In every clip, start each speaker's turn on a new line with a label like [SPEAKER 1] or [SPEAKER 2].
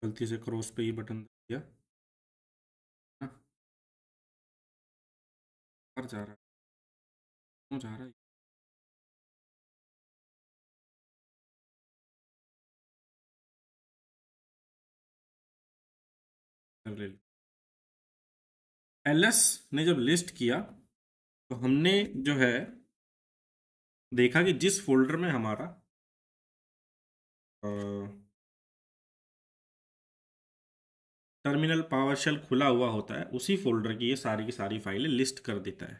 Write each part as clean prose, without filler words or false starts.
[SPEAKER 1] गलती से क्रॉस पे ही बटन दिया ना। पर जा रहा है, क्यों जा रहा है? एलएस ने जब लिस्ट किया तो हमने जो है देखा कि जिस फोल्डर में हमारा टर्मिनल पावर शेल खुला हुआ होता है उसी फोल्डर की सारी फाइलें लिस्ट कर देता है।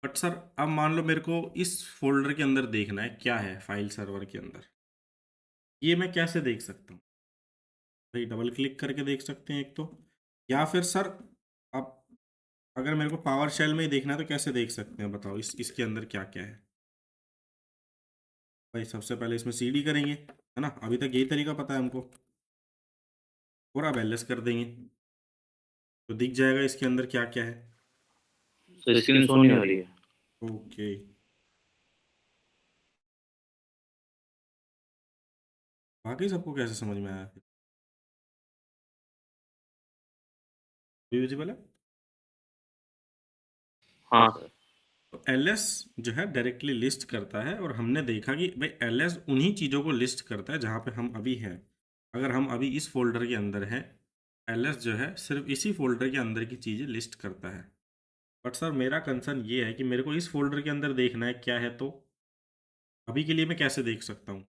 [SPEAKER 1] बट सर अब मान लो मेरे को इस फोल्डर के अंदर देखना है क्या है फाइल सर्वर के अंदर, ये मैं कैसे देख सकता हूँ? भाई डबल क्लिक करके देख सकते हैं एक तो, या फिर सर आप अगर मेरे को पावर शेल में ही देखना है तो कैसे देख सकते हैं बताओ इसके अंदर क्या क्या है? भाई सबसे पहले इसमें सीडी करेंगे, है ना, अभी तक यही तरीका पता है हमको, और अब एलएस कर देंगे तो दिख जाएगा इसके अंदर क्या क्या है।
[SPEAKER 2] तो स्क्रीन शो नहीं हो रही है।
[SPEAKER 1] ओके, बाकी सबको कैसे समझ में आया फिर? विजिबल है।
[SPEAKER 2] हाँ सर।
[SPEAKER 1] तो एलएस जो है डायरेक्टली लिस्ट करता है और हमने देखा कि भाई एलएस उन्हीं चीज़ों को लिस्ट करता है जहाँ पे हम अभी हैं। अगर हम अभी इस फोल्डर के अंदर हैं, एलएस जो है सिर्फ इसी फोल्डर के अंदर की चीज़ें लिस्ट करता है। बट सर मेरा कंसर्न ये है कि मेरे को इस फोल्डर के अंदर देखना है क्या है, तो अभी के लिए मैं कैसे देख सकता हूँ?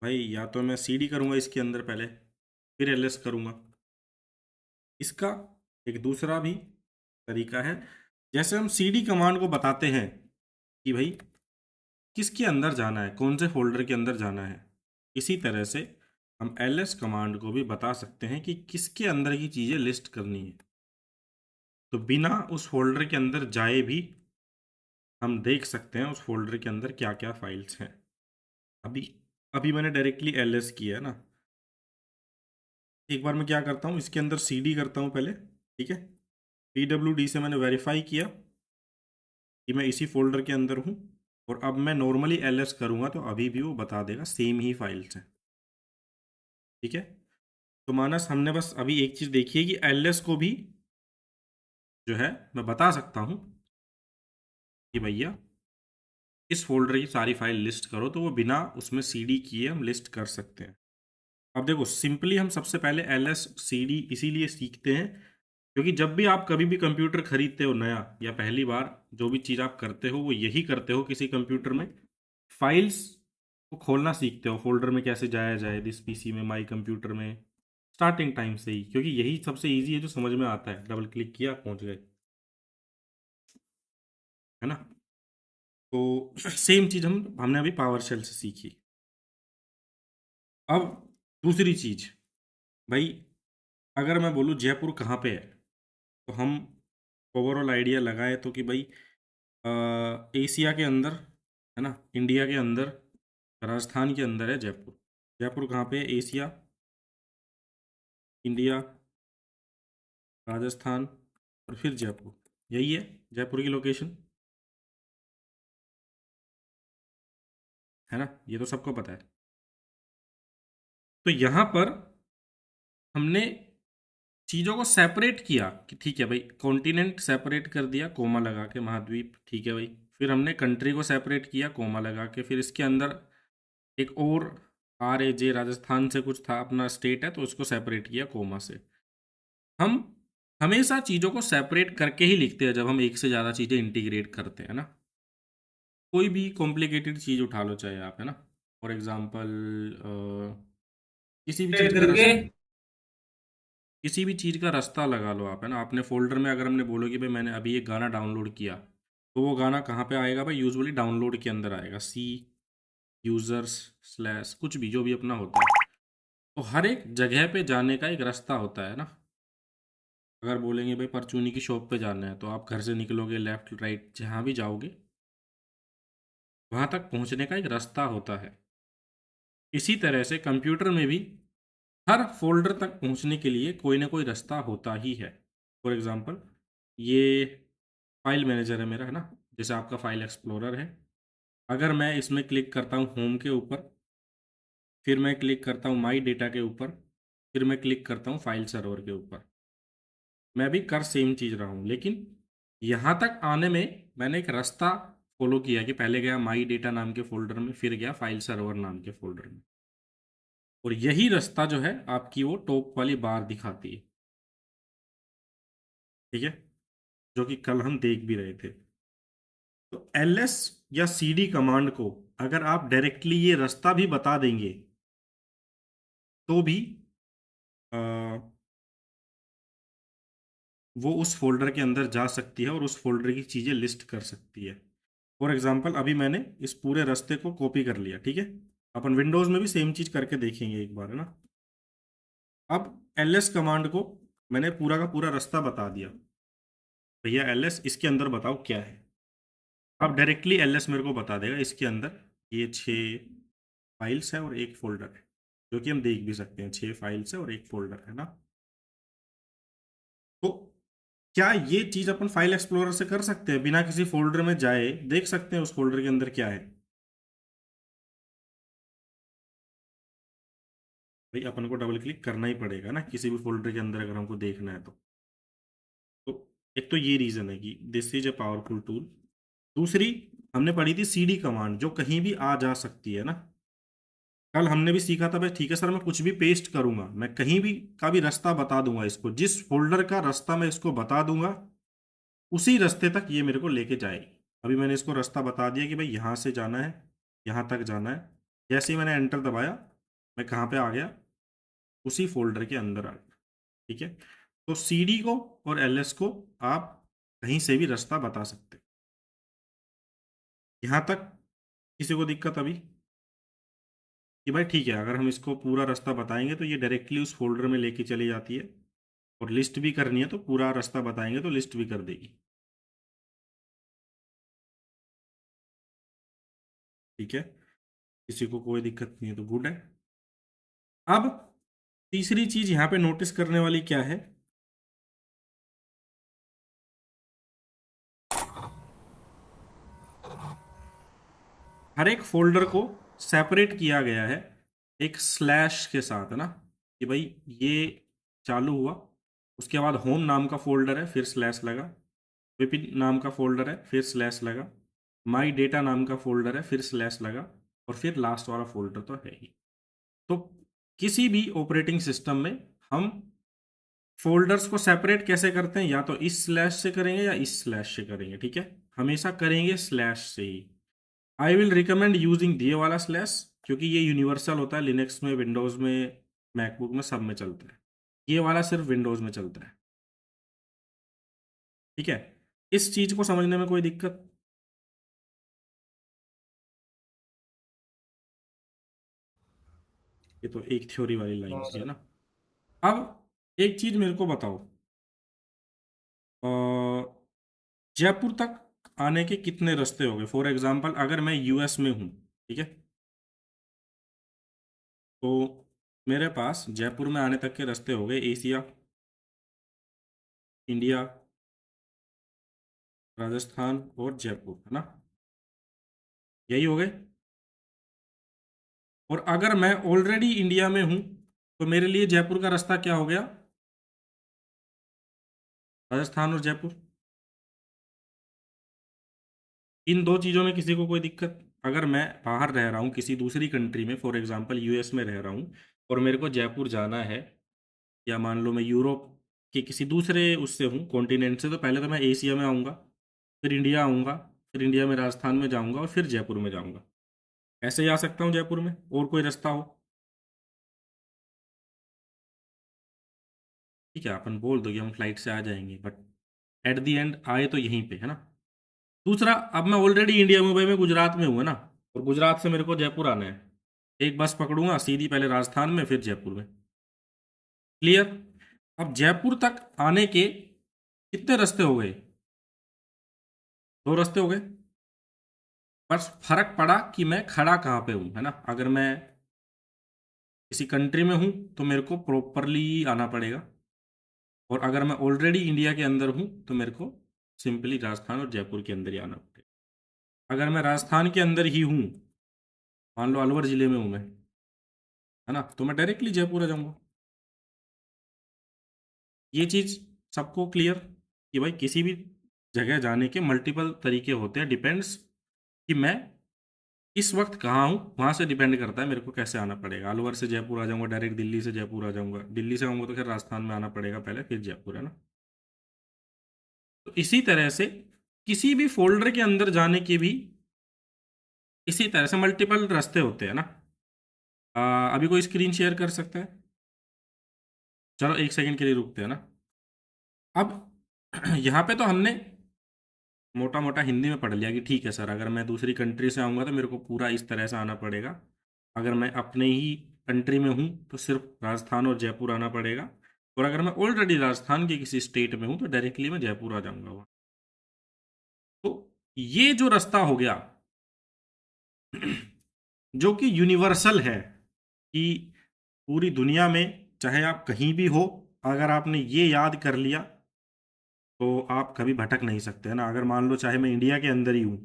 [SPEAKER 1] भाई या तो मैं सीडी करूँगा इसके अंदर पहले, फिर एलएस करूँगा। इसका एक दूसरा भी तरीका है, जैसे हम सीडी कमांड को बताते हैं कि भाई किसके अंदर जाना है, कौन से फोल्डर के अंदर जाना है, इसी तरह से हम एलएस कमांड को भी बता सकते हैं कि किसके अंदर की चीज़ें लिस्ट करनी है। तो बिना उस फोल्डर के अंदर जाए भी हम देख सकते हैं उस फोल्डर के अंदर क्या क्या फाइल्स हैं। अभी अभी मैंने डायरेक्टली एलएस किया है ना, एक बार मैं क्या करता हूँ इसके अंदर सीडी करता हूँ पहले, ठीक है। पीडब्ल्यूडी से मैंने वेरीफाई किया कि मैं इसी फोल्डर के अंदर हूँ, और अब मैं नॉर्मली एलएस करूँगा तो अभी भी वो बता देगा सेम ही फाइल्स हैं, ठीक है। तो मानस हमने बस अभी एक चीज़ देखी है कि एलएस को भी जो है मैं बता सकता हूँ कि भैया इस फोल्डर की सारी फाइल लिस्ट करो, तो वो बिना उसमें सीडी किए हम लिस्ट कर सकते हैं। अब देखो सिंपली हम सबसे पहले एलएस सीडी इसीलिए सीखते हैं क्योंकि जब भी आप कभी भी कंप्यूटर खरीदते हो नया या पहली बार, जो भी चीज़ आप करते हो वो यही करते हो किसी कंप्यूटर में, फाइल्स को खोलना सीखते हो, फोल्डर में कैसे जाया जाए, दिस पीसी में, माई कंप्यूटर में, स्टार्टिंग टाइम से ही, क्योंकि यही सबसे इजी है जो समझ में आता है, डबल क्लिक किया पहुंच गए, है ना। तो सेम चीज़ हमने अभी पावर शेल से सीखी। अब दूसरी चीज़, भाई अगर मैं बोलूँ जयपुर कहाँ पे है, तो हम ओवरऑल आइडिया लगाए तो कि भाई एशिया के अंदर, है ना, इंडिया के अंदर, राजस्थान के अंदर है जयपुर। जयपुर कहाँ पे है? एशिया, इंडिया, राजस्थान और फिर जयपुर, यही है जयपुर की लोकेशन, है ना, ये तो सबको पता है। तो यहाँ पर हमने चीज़ों को सेपरेट किया कि ठीक है भाई, कॉन्टिनेंट सेपरेट कर दिया कोमा लगा के, महाद्वीप, ठीक है भाई। फिर हमने कंट्री को सेपरेट किया कोमा लगा के, फिर इसके अंदर एक और RAJ राजस्थान से कुछ था अपना स्टेट है तो उसको सेपरेट किया कोमा से। हम हमेशा चीज़ों को सेपरेट करके ही लिखते हैं जब हम एक से ज़्यादा चीज़ें इंटीग्रेट करते हैं ना। कोई भी कॉम्प्लिकेटेड चीज़ उठा लो चाहे आप, है ना, फॉर एग्जांपल किसी भी चीज़ का
[SPEAKER 2] करके
[SPEAKER 1] किसी भी चीज़ का रास्ता लगा लो आप, है ना। आपने फोल्डर में अगर हमने बोलो कि भाई मैंने अभी एक गाना डाउनलोड किया, तो वो गाना कहाँ पे आएगा भाई? यूजुअली डाउनलोड के अंदर आएगा, सी यूज़र्स स्लैश कुछ भी जो भी अपना होता है। तो हर एक जगह पे जाने का एक रास्ता होता है ना। अगर बोलेंगे भाई परचूनी की शॉप पे जाना है, तो आप घर से निकलोगे, लेफ्ट राइट जहाँ भी जाओगे वहाँ तक पहुँचने का एक रास्ता होता है। इसी तरह से कंप्यूटर में भी हर फोल्डर तक पहुँचने के लिए कोई ना कोई रास्ता होता ही है। फॉर एग्ज़ाम्पल ये फाइल मैनेजर है मेरा, है ना, जैसे आपका फाइल एक्सप्लोरर है, अगर मैं इसमें क्लिक करता हूँ होम के ऊपर, फिर मैं क्लिक करता हूँ माई डेटा के ऊपर, फिर मैं क्लिक करता हूँ फाइल सर्वर के ऊपर, मैं भी कर सेम चीज़ रहा हूँ, लेकिन यहाँ तक आने में मैंने एक रास्ता फॉलो किया कि पहले गया माई डेटा नाम के फोल्डर में, फिर गया फाइल सर्वर नाम के फोल्डर में, और यही रास्ता जो है आपकी वो टॉप वाली बार दिखाती है, ठीक है, जो कि कल हम देख भी रहे थे। तो ls या cd कमांड को अगर आप डायरेक्टली ये रास्ता भी बता देंगे तो भी आ, वो उस फोल्डर के अंदर जा सकती है और उस फोल्डर की चीज़ें लिस्ट कर सकती है। फॉर एग्जांपल अभी मैंने इस पूरे रास्ते को कॉपी कर लिया, ठीक है, अपन विंडोज़ में भी सेम चीज़ करके देखेंगे एक बार, है ना। अब ls कमांड को मैंने पूरा का पूरा रास्ता बता दिया, भैया ls इसके अंदर बताओ क्या है। अब डायरेक्टली ls मेरे को बता देगा इसके अंदर ये 6 फाइल्स है और एक फोल्डर है, जो कि हम देख भी सकते हैं, 6 फाइल्स है और एक फोल्डर है ना। तो क्या ये चीज अपन फाइल एक्सप्लोरर से कर सकते हैं, बिना किसी फोल्डर में जाए देख सकते हैं उस फोल्डर के अंदर क्या है। भाई अपन को डबल क्लिक करना ही पड़ेगा ना किसी भी फोल्डर के अंदर अगर हमको देखना है तो एक तो ये रीजन है कि this is a powerful tool. दूसरी हमने पढ़ी थी सीडी कमांड, जो कहीं भी आ जा सकती है ना। कल हमने भी सीखा था भाई ठीक है सर मैं कुछ भी पेस्ट करूंगा, मैं कहीं भी का भी रास्ता बता दूंगा इसको, जिस फोल्डर का रास्ता मैं इसको बता दूंगा उसी रास्ते तक ये मेरे को लेके जाएगी। अभी मैंने इसको रास्ता बता दिया कि भाई यहाँ से जाना है, यहाँ तक जाना है, जैसे ही मैंने एंटर दबाया मैं कहाँ पे आ गया, उसी फोल्डर के अंदर आ गया, ठीक है। तो सीडी को और एलएस को आप कहीं से भी रास्ता बता सकते हैं। यहाँ तक किसी को दिक्कत अभी कि भाई ठीक है अगर हम इसको पूरा रास्ता बताएंगे तो ये डायरेक्टली उस फोल्डर में लेके चली जाती है, और लिस्ट भी करनी है तो पूरा रास्ता बताएंगे तो लिस्ट भी कर देगी, ठीक है, किसी को कोई दिक्कत नहीं है तो गुड है। अब तीसरी चीज यहाँ पे नोटिस करने वाली क्या है, हर एक फोल्डर को सेपरेट किया गया है एक स्लैश के साथ, है ना, कि भाई ये चालू हुआ, उसके बाद होम नाम का फोल्डर है फिर स्लैश लगा, विपिन नाम का फोल्डर है फिर स्लैश लगा, माई डेटा नाम का फोल्डर है फिर स्लैश लगा, और फिर लास्ट वाला फोल्डर तो है ही। तो किसी भी ऑपरेटिंग सिस्टम में हम फोल्डर्स को सेपरेट कैसे करते हैं, या तो इस स्लैश से करेंगे या इस स्लैश से करेंगे, ठीक है, हमेशा करेंगे स्लैश से ही। आई विल रिकमेंड यूजिंग ये वाला स्लैश, क्योंकि ये यूनिवर्सल होता है, लिनक्स में, विंडोज़ में, मैकबुक में, सब में चलता है, ये वाला सिर्फ विंडोज़ में चलता है, ठीक है। इस चीज को समझने में कोई दिक्कत, ये तो एक थ्योरी वाली लाइन थी, है ना। अब एक चीज मेरे को बताओ, अ, जयपुर तक आने के कितने रास्ते हो गए। फॉर एग्जांपल अगर मैं यूएस में हूँ, ठीक है, तो मेरे पास जयपुर में आने तक के रास्ते हो गए एशिया, इंडिया, राजस्थान और जयपुर, है ना, यही हो गए। और अगर मैं ऑलरेडी इंडिया में हूँ तो मेरे लिए जयपुर का रास्ता क्या हो गया, राजस्थान और जयपुर। इन दो चीज़ों में किसी को कोई दिक्कत, अगर मैं बाहर रह रहा हूँ किसी दूसरी कंट्री में, फॉर एग्जांपल यूएस में रह रहा हूँ और मेरे को जयपुर जाना है, या मान लो मैं यूरोप के किसी दूसरे उससे हूँ कॉन्टिनेंट से, तो पहले तो मैं एशिया में आऊँगा, फिर इंडिया आऊँगा, फिर इंडिया में राजस्थान में जाऊँगा और फिर जयपुर में जाऊँगा। ऐसे ही आ सकता हूँ जयपुर में, और कोई रास्ता हो, ठीक है, अपन बोल दो कि हम फ्लाइट से आ जाएंगे, बट एट द एंड आए तो यहीं पे, है ना। दूसरा, अब मैं ऑलरेडी इंडिया में, भाई मैं गुजरात में हूँ, है ना, और गुजरात से मेरे को जयपुर आना है, एक बस पकड़ूंगा सीधी, पहले राजस्थान में फिर जयपुर में, क्लियर। अब जयपुर तक आने के कितने रास्ते हो गए, दो रास्ते हो गए, बस फर्क पड़ा कि मैं खड़ा कहाँ पे हूँ, है ना। अगर मैं किसी कंट्री में हूँ तो मेरे को प्रॉपरली आना पड़ेगा, और अगर मैं ऑलरेडी इंडिया के अंदर हूँ तो मेरे को सिंपली राजस्थान और जयपुर के अंदर ही आना पड़ेगा। अगर मैं राजस्थान के अंदर ही हूँ, मान लो अलवर जिले में हूँ मैं, है ना, तो मैं डायरेक्टली जयपुर आ जाऊंगा। ये चीज सबको क्लियर कि भाई किसी भी जगह जाने के मल्टीपल तरीके होते हैं, डिपेंड्स कि मैं इस वक्त कहाँ हूँ, वहां से डिपेंड करता है मेरे को कैसे आना पड़ेगा। अलवर से जयपुर आ जाऊंगा डायरेक्ट, दिल्ली से जयपुर आ जाऊंगा, दिल्ली से आऊंगा तो खैर राजस्थान में आना पड़ेगा पहले, फिर जयपुर, है ना। तो इसी तरह से किसी भी फोल्डर के अंदर जाने के भी इसी तरह से मल्टीपल रास्ते होते हैं ना। अभी कोई स्क्रीन शेयर कर सकता है? चलो एक सेकंड के लिए रुकते हैं ना। अब यहाँ पे तो हमने मोटा मोटा हिंदी में पढ़ लिया कि ठीक है सर, अगर मैं दूसरी कंट्री से आऊँगा तो मेरे को पूरा इस तरह से आना पड़ेगा। अगर मैं अपने ही कंट्री में हूँ तो सिर्फ राजस्थान और जयपुर आना पड़ेगा, और अगर मैं ऑलरेडी राजस्थान के किसी स्टेट में हूँ तो डायरेक्टली मैं जयपुर आ जाऊँगा वहाँ। तो ये जो रास्ता हो गया जो कि यूनिवर्सल है, कि पूरी दुनिया में चाहे आप कहीं भी हो, अगर आपने ये याद कर लिया तो आप कभी भटक नहीं सकते, है ना। अगर मान लो चाहे मैं इंडिया के अंदर ही हूँ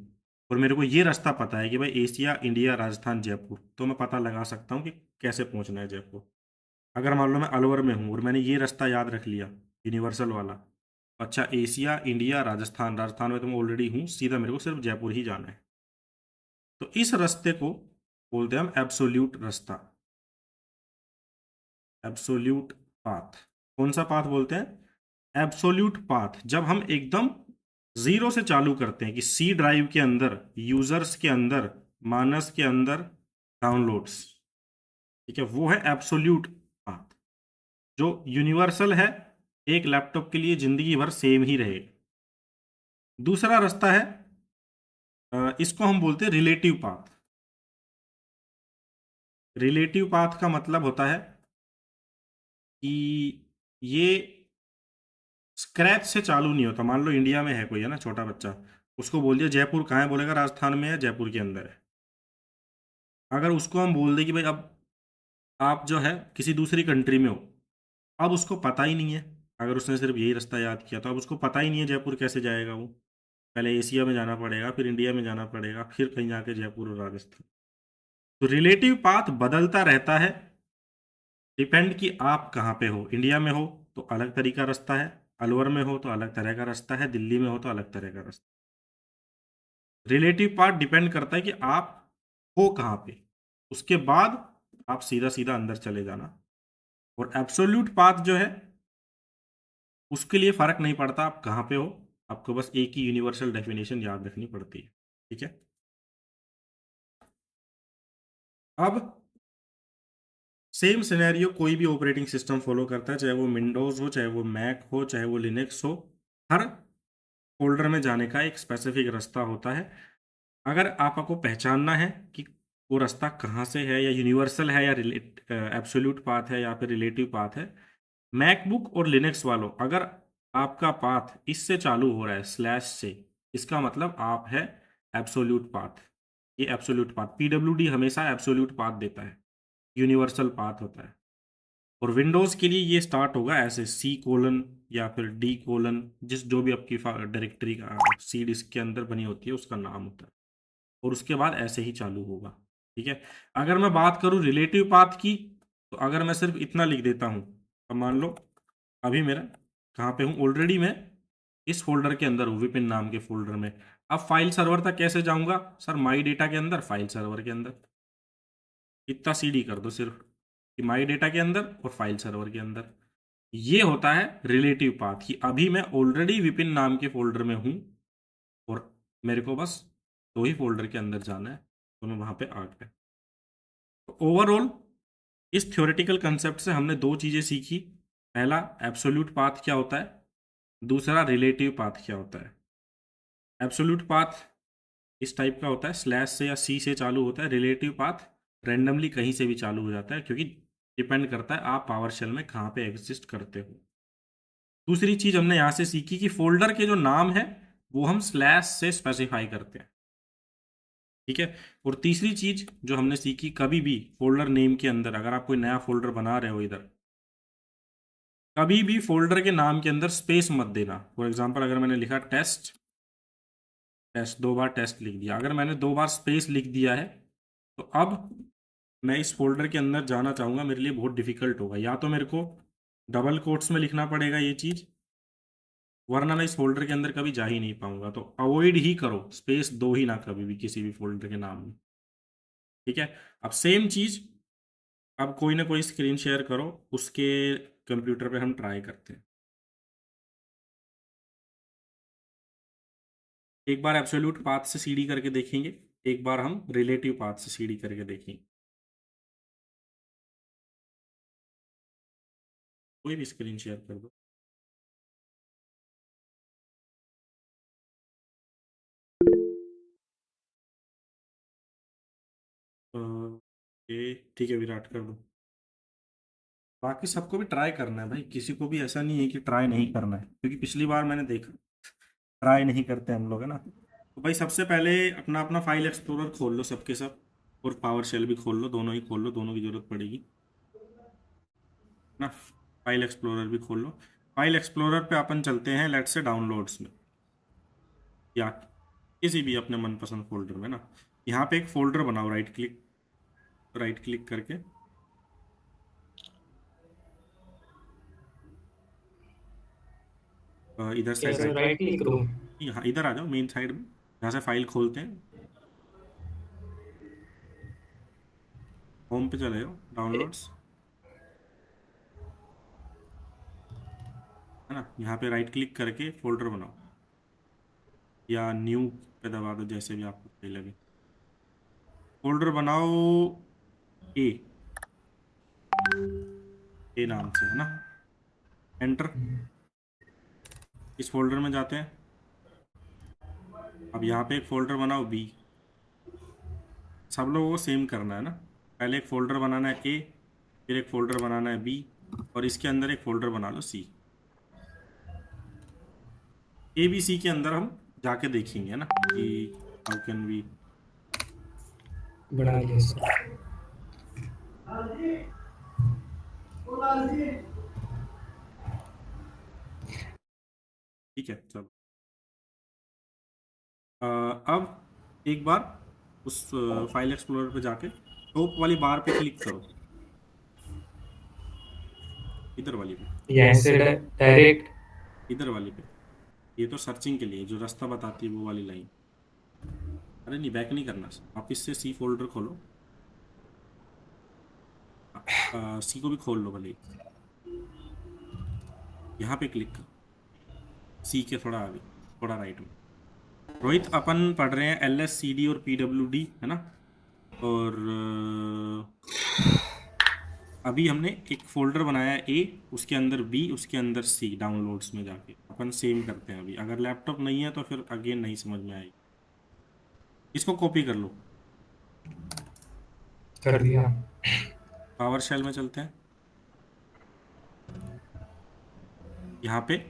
[SPEAKER 1] और मेरे को ये रास्ता पता है कि भाई एशिया, इंडिया, राजस्थान, जयपुर, तो मैं पता लगा सकता हूँ कि कैसे पहुँचना है जयपुर। अगर मान लो मैं अलवर में हूँ और मैंने ये रास्ता याद रख लिया, यूनिवर्सल वाला, अच्छा एशिया, इंडिया, राजस्थान, राजस्थान में तो मैं ऑलरेडी हूँ, सीधा मेरे को सिर्फ जयपुर ही जाना है। तो इस रास्ते को बोलते हैं हम एब्सोल्यूट रास्ता, एब्सोल्यूट पाथ। कौन सा पाथ बोलते हैं? Absolute path. जब हम एकदम जीरो से चालू करते हैं कि सी ड्राइव के अंदर, यूजर्स के अंदर, मानस के अंदर डाउनलोड्स, ठीक है, वो है एब्सोल्यूट पाथ, जो यूनिवर्सल है, एक लैपटॉप के लिए जिंदगी भर सेम ही रहेगा। दूसरा रास्ता है, इसको हम बोलते हैं रिलेटिव पाथ। रिलेटिव पाथ का मतलब होता है कि ये स्क्रैच से चालू नहीं होता। मान लो इंडिया में है कोई, है ना, छोटा बच्चा, उसको बोल दिया जयपुर कहाँ है, बोलेगा राजस्थान में है, जयपुर के अंदर है। अगर उसको हम बोल दें कि भाई अब आप जो है किसी दूसरी कंट्री में हो, अब उसको पता ही नहीं है, अगर उसने सिर्फ यही रास्ता याद किया तो अब उसको पता ही नहीं है जयपुर कैसे जाएगा वो। पहले एशिया में जाना पड़ेगा, फिर इंडिया में जाना पड़ेगा, फिर कहीं जाके जयपुर और राजस्थान। तो रिलेटिव पाथ बदलता रहता है, डिपेंड कि आप कहाँ पे हो। इंडिया में हो तो अलग तरीका रास्ता है, अलवर में हो तो अलग तरह का रास्ता है, दिल्ली में हो तो अलग तरह का रास्ता। रिलेटिव पार्ट डिपेंड करता है कि आप हो कहाँ पे, उसके बाद आप सीधा सीधा अंदर चले जाना। और एब्सोल्यूट पाथ जो है उसके लिए फर्क नहीं पड़ता आप कहाँ पे हो, आपको बस एक ही यूनिवर्सल डेफिनेशन याद रखनी पड़ती है, ठीक है। अब सेम सिनेरियो कोई भी ऑपरेटिंग सिस्टम फॉलो करता है, चाहे वो विंडोज हो, चाहे वो मैक हो, चाहे वो लिनक्स हो, हर फोल्डर में जाने का एक स्पेसिफिक रास्ता होता है। अगर आपको पहचानना है कि वो रास्ता कहाँ से है, या यूनिवर्सल है, या एब्सोल्यूट पाथ है, या फिर रिलेटिव पाथ है, मैकबुक और लिनक्स वालों, अगर आपका पाथ इससे चालू हो रहा है स्लैश से, इसका मतलब आप है एब्सोल्यूट पाथ। ये एब्सोल्यूट पाथ, पीडब्ल्यूडी हमेशा एब्सोल्यूट पाथ देता है, यूनिवर्सल पाथ होता है। और विंडोज़ के लिए ये स्टार्ट होगा ऐसे C:, या फिर D:, जिस जो भी आपकी डायरेक्टरी का सी डिस्क के अंदर बनी होती है उसका नाम होता है, और उसके बाद ऐसे ही चालू होगा, ठीक है। अगर मैं बात करूं रिलेटिव पाथ की, तो अगर मैं सिर्फ इतना लिख देता हूं, अब मान लो अभी मेरा कहाँ पे हूँ, ऑलरेडी मैं इस फोल्डर के अंदर हूँ, विपिन नाम के फोल्डर में। अब फाइल सर्वर तक कैसे जाऊंगा सर? माई डेटा के अंदर, फाइल सर्वर के अंदर, इतना सीडी कर दो सिर्फ कि माई डेटा के अंदर और फाइल सर्वर के अंदर। ये होता है रिलेटिव पाथ, कि अभी मैं ऑलरेडी विपिन नाम के फोल्डर में हूं और मेरे को बस दो ही फोल्डर के अंदर जाना है, तो मैं वहां पे आ गया। तो ओवरऑल इस थ्योरेटिकल कंसेप्ट से हमने दो चीजें सीखी। पहला, एब्सोल्यूट पाथ क्या होता है, दूसरा रिलेटिव पाथ क्या होता है। एब्सोल्यूट पाथ इस टाइप का होता है, स्लैश से या सी से चालू होता है। रिलेटिव पाथ रेंडमली कहीं से भी चालू हो जाता है, क्योंकि डिपेंड करता है आप पावर शेल में कहाँ पे एग्जिस्ट करते हो। दूसरी चीज हमने यहाँ से सीखी कि फोल्डर के जो नाम है वो हम स्लैश से स्पेसिफाई करते हैं, ठीक है। और तीसरी चीज जो हमने सीखी, कभी भी फोल्डर नेम के अंदर अगर आप कोई नया फोल्डर बना रहे हो इधर, कभी भी फोल्डर के नाम के अंदर स्पेस मत देना। फॉर एग्जांपल अगर मैंने लिखा टेस्ट टेस्ट, 2 बार टेस्ट लिख दिया। अगर मैंने 2 बार स्पेस लिख दिया है तो अब मैं इस फोल्डर के अंदर जाना चाहूँगा, मेरे लिए बहुत डिफिकल्ट होगा। या तो मेरे को डबल कोट्स में लिखना पड़ेगा ये चीज़, वरना मैं इस फोल्डर के अंदर कभी जा ही नहीं पाऊंगा। तो अवॉइड ही करो, स्पेस दो ही ना कभी भी किसी भी फोल्डर के नाम में। ठीक है, अब सेम चीज़, अब कोई ना कोई स्क्रीन शेयर करो, उसके कंप्यूटर पे हम ट्राई करते हैं। एक बार एब्सोल्यूट पाथ से सीडी करके देखेंगे, एक बार हम रिलेटिव पाथ से सीडी करके देखेंगे। कोई भी स्क्रीन शेयर कर दो। ठीक है, विराट कर दो। बाकी सबको भी ट्राई करना है भाई, किसी को भी ऐसा नहीं है कि ट्राई नहीं करना है, क्योंकि पिछली बार मैंने देखा ट्राई नहीं करते हम लोग, है ना। तो भाई सबसे पहले अपना अपना फाइल एक्सप्लोरर खोल लो सबके सब, और पावर शेल भी खोल लो, दोनों ही खोल लो, दोनों की जरूरत पड़ेगी ना। फाइल एक्सप्लोरर भी खोल लो। फाइल एक्सप्लोरर पे अपन चलते हैं लेट्स से डाउनलोड्स में, या किसी भी अपने मनपसंद फोल्डर में ना। यहाँ पे एक फोल्डर बनाओ, राइट क्लिक करके इधर से
[SPEAKER 3] कैसे राइट क्लिक करूँ?
[SPEAKER 1] यहाँ इधर आ जाओ मेन साइड में, यहाँ से फाइल खोलते हैं, होम पे चले जाओ, डाउनलोड्स, है ना। यहाँ पे राइट क्लिक करके फोल्डर बनाओ, या न्यू पे दबा दो, जैसे भी आपको सही लगे। फोल्डर बनाओ ए, ए नाम से, है ना। एंटर। इस फोल्डर में जाते हैं। अब यहाँ पे एक फोल्डर बनाओ बी। सब लोगों को सेम करना है ना, पहले एक फोल्डर बनाना है ए, फिर एक फोल्डर बनाना है बी, और इसके अंदर एक फोल्डर बना लो सी। ए बी सी के अंदर हम जाके देखेंगे, है ना, कि हाउ कैन वी।
[SPEAKER 3] बना लिया सर।
[SPEAKER 1] ठीक है, चलो। अब एक बार उस फाइल एक्सप्लोरर पे जाके टॉप वाली बार पे क्लिक करो, इधर वाली पे,
[SPEAKER 3] यहाँ से डायरेक्ट
[SPEAKER 1] इधर वाली पे। ये तो सर्चिंग के लिए जो रास्ता बताती है वो वाली लाइन। अरे नहीं, बैक नहीं करना, वापिस से सी फोल्डर खोलो, सी को भी खोल लो भले, यहाँ पे क्लिक करो, सी के थोड़ा आगे, थोड़ा राइट में। रोहित, अपन पढ़ रहे हैं एल एस सी डी और पी डब्ल्यू डी, है ना। और अभी हमने एक फोल्डर बनाया है ए, उसके अंदर बी, उसके अंदर सी, डाउनलोड्स में जाके अपन सेव करते हैं। अभी अगर लैपटॉप नहीं है तो फिर अगेन नहीं समझ में आएगी। इसको कॉपी कर लो,
[SPEAKER 3] कर दिया।
[SPEAKER 1] पावर शेल में चलते हैं। यहाँ पे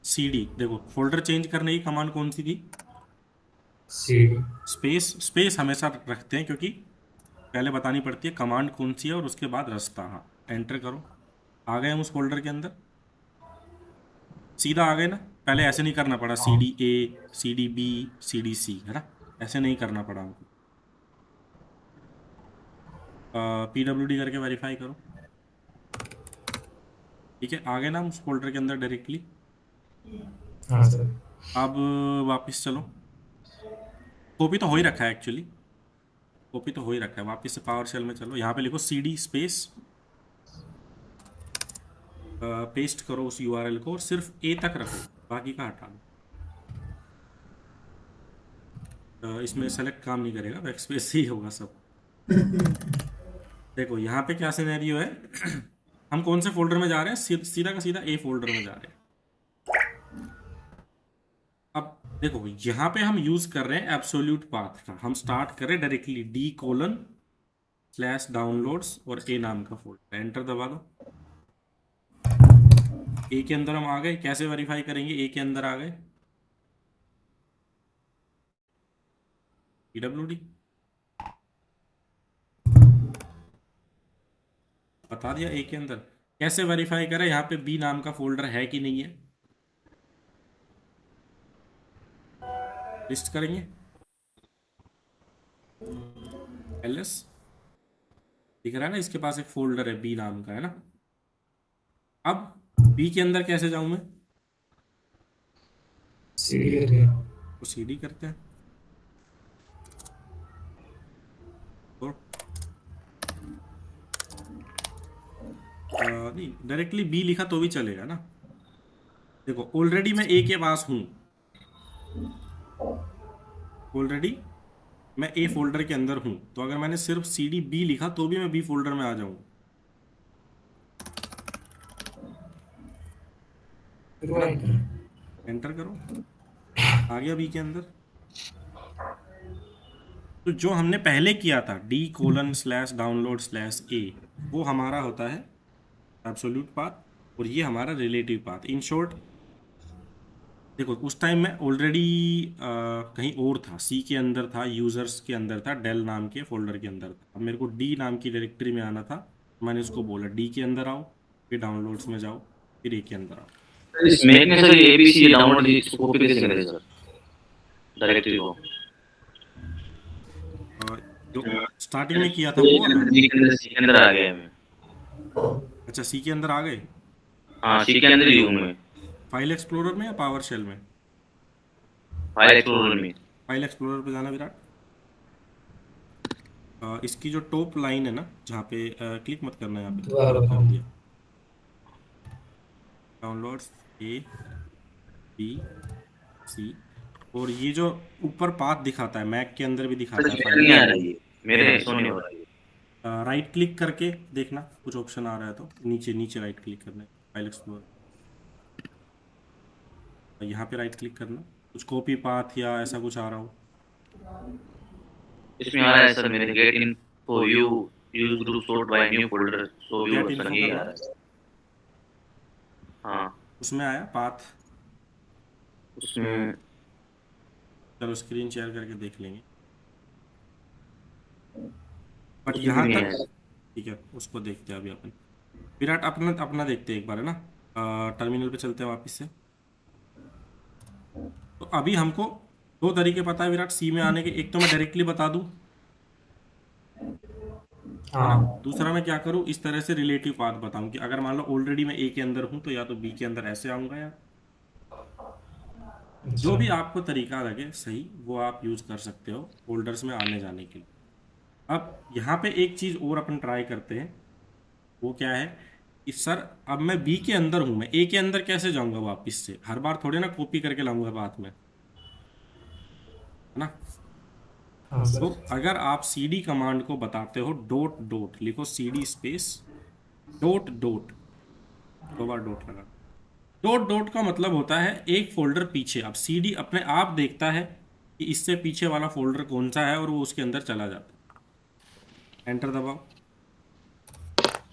[SPEAKER 1] सी डी देखो, फोल्डर चेंज करने की कमांड कौन सी थी?
[SPEAKER 3] सीडी।
[SPEAKER 1] स्पेस, स्पेस हमेशा रखते हैं क्योंकि पहले बतानी पड़ती है कमांड कौन सी है, और उसके बाद रास्ता। हाँ, एंटर करो। आ गए हम उस फोल्डर के अंदर, सीधा आ गए ना। पहले ऐसे नहीं करना पड़ा, C D A, C D B, C D C, है ना, ऐसे नहीं करना पड़ा हमको। पी डब्ल्यू डी करके वेरीफाई करो। ठीक है, आ गए ना हम उस फोल्डर के अंदर डायरेक्टली।
[SPEAKER 3] हाँ सर।
[SPEAKER 1] अब वापस चलो, कॉपी तो हो ही रखा है एक्चुअली, कॉपी तो हो ही रखा है। वापस से पावर शेल में चलो, यहाँ पे लिखो सी डी स्पेस, पेस्ट करो उस यूआरएल को, और सिर्फ ए तक रखो, बाकी का हटा दो। इसमें सेलेक्ट काम नहीं करेगा, बैकस्पेस ही होगा सब। देखो यहाँ पे क्या सिनेरियो है, हम कौन से फोल्डर में जा रहे हैं? सीधा का सीधा ए फोल्डर में जा रहे हैं। अब देखो यहाँ पे हम यूज कर रहे हैं एब्सोल्यूट पाथ का, हम स्टार्ट करें डायरेक्टली D:/डाउनलोड्स और ए नाम का फोल्डर, एंटर दबा दो। ए के अंदर हम आ गए, कैसे वेरीफाई करेंगे ए के अंदर आ गए? PWD बता दिया। ए के अंदर कैसे वेरीफाई करें, यहाँ पे बी नाम का फोल्डर है कि नहीं है? लिस्ट करेंगे ls। दिख रहा है ना, इसके पास एक फोल्डर है बी नाम का, है ना। अब बी के अंदर कैसे जाऊं मैं?
[SPEAKER 3] सीडी करके।
[SPEAKER 1] तो cd करते हैं। तो नहीं, डायरेक्टली बी लिखा तो भी चलेगा ना। देखो ऑलरेडी मैं ए के पास हूँ, ऑलरेडी मैं ए फोल्डर के अंदर हूँ, तो अगर मैंने सिर्फ सी डी बी लिखा तो भी मैं बी फोल्डर में आ जाऊँ।
[SPEAKER 3] फिर एंटर।
[SPEAKER 1] एंटर करो, आ गया बी के अंदर। तो जो हमने पहले किया था d:/डाउनलोड/a, वो हमारा होता है एब्सोल्यूट पाथ, और ये हमारा रिलेटिव पाथ। इन शॉर्ट देखो, उस टाइम मैं ऑलरेडी कहीं और था, सी के अंदर था, यूजर्स के अंदर था, डेल नाम के फोल्डर के अंदर था। अब मेरे को डी नाम की डायरेक्टरी में आना था, तो मैंने उसको बोला डी के अंदर आओ, फिर डाउनलोड्स में जाओ, फिर ए के अंदर आओ।
[SPEAKER 2] इस मेक में सर एबीसी डाउनलोड इसको कॉपी कैसे करें सर डायरेक्टरी को?
[SPEAKER 1] और जो स्टार्टिंग में किया था वो वाला।
[SPEAKER 2] सी के अंदर आ गया मैं।
[SPEAKER 1] अच्छा, सी के अंदर आ गए।
[SPEAKER 2] हाँ सी के अंदर ही हूँ मैं,
[SPEAKER 1] फाइल एक्सप्लोरर में या पावर शेल में?
[SPEAKER 2] फाइल एक्सप्लोरर में।
[SPEAKER 1] फाइल एक्सप्लोरर पे जाना विराट। इसकी जो टॉप लाइन है ना, जहाँ पे क्लिक मत करना, यहाँ पे
[SPEAKER 3] दोबारा
[SPEAKER 1] छोड़
[SPEAKER 3] बताओ।
[SPEAKER 1] दिया, डाउनलोड्स ए बी सी, और ये जो ऊपर पाथ दिखाता है, मैक के अंदर भी दिखाता है
[SPEAKER 2] मेरे
[SPEAKER 1] फाइल।
[SPEAKER 2] नहीं आ रही है, मेरे शो नहीं हो रहा है।
[SPEAKER 1] राइट क्लिक करके देखना, कुछ ऑप्शन आ रहा है तो नीचे नीचे राइट क्लिक करना है, फाइल एक्सप्लोरर, यहाँ पे राइट क्लिक करना, कुछ कॉपी पाथ या ऐसा कुछ आ रहा हो।
[SPEAKER 2] इसमें आ रहा है सर मेरे get in for you use group sort by new folder so view
[SPEAKER 1] get
[SPEAKER 2] sir
[SPEAKER 1] info
[SPEAKER 2] ये
[SPEAKER 1] कर
[SPEAKER 2] आ
[SPEAKER 1] लो,
[SPEAKER 2] रहा है। हाँ
[SPEAKER 1] उसमें आया पाथ।
[SPEAKER 2] उसमें
[SPEAKER 1] चलो स्क्रीन शेयर करके देख लेंगे, बट
[SPEAKER 2] उसमें भी
[SPEAKER 1] यहाँ
[SPEAKER 2] नहीं
[SPEAKER 1] तक
[SPEAKER 2] आया।
[SPEAKER 1] ठीक है। उसको देखते हैं अभी अपन। विराट अपना अपना देखते हैं एक बार, है ना। टर्मिनल पे चलते हैं वापस से। तो अभी हमको दो तरीके पता है विराट सी में आने के। एक तो मैं डायरेक्टली बता दूं, है ना।
[SPEAKER 3] हाँ।
[SPEAKER 1] दूसरा मैं क्या करूं, इस तरह से रिलेटिव पाथ बताऊं कि अगर मान लो ऑलरेडी मैं ए के अंदर हूं, तो या तो बी के अंदर ऐसे आऊंगा, या जो
[SPEAKER 3] अच्छा।
[SPEAKER 1] भी आपको तरीका लगे सही, वो आप यूज कर सकते हो फोल्डर्स में आने जाने के लिए। अब यहाँ पे एक चीज और अपन ट्राई करते हैं, वो क्या है कि सर अब मैं बी के अंदर हूं, मैं ए के अंदर कैसे जाऊंगा वापस से? हर बार थोड़े ना कॉपी करके लाऊंगा बात में, है ना।
[SPEAKER 3] हाँ
[SPEAKER 1] तो
[SPEAKER 3] सर।
[SPEAKER 1] अगर आप cd कमांड को बताते हो, डॉट डॉट लिखो, cd स्पेस डॉट डॉट, दो बार डॉट लगा। डॉट डॉट का मतलब होता है एक फोल्डर पीछे। अब cd अपने आप देखता है कि इससे पीछे वाला फोल्डर कौन सा है, और वो उसके अंदर चला जाता है। एंटर दबाओ।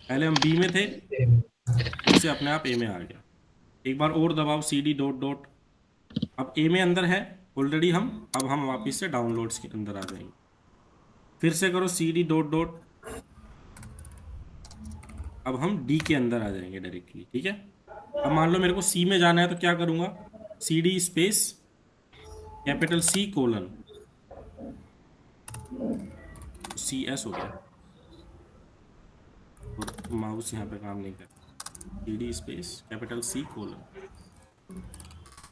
[SPEAKER 1] पहले हम बी में थे, फिर से अपने आप ए में आ गया। एक बार और दबाओ, cd डॉट डॉट, अब ए में अंदर है ऑलरेडी हम। अब हम वापस से डाउनलोड्स के अंदर आ जाएंगे। फिर से करो cd डॉट डॉट, अब हम डी के अंदर आ जाएंगे डायरेक्टली, ठीक है। अब मान लो मेरे को सी में जाना है, तो क्या करूंगा, cd space capital C colon, C S हो गया, और माउस यहाँ पे काम नहीं कर, cd space capital C colon.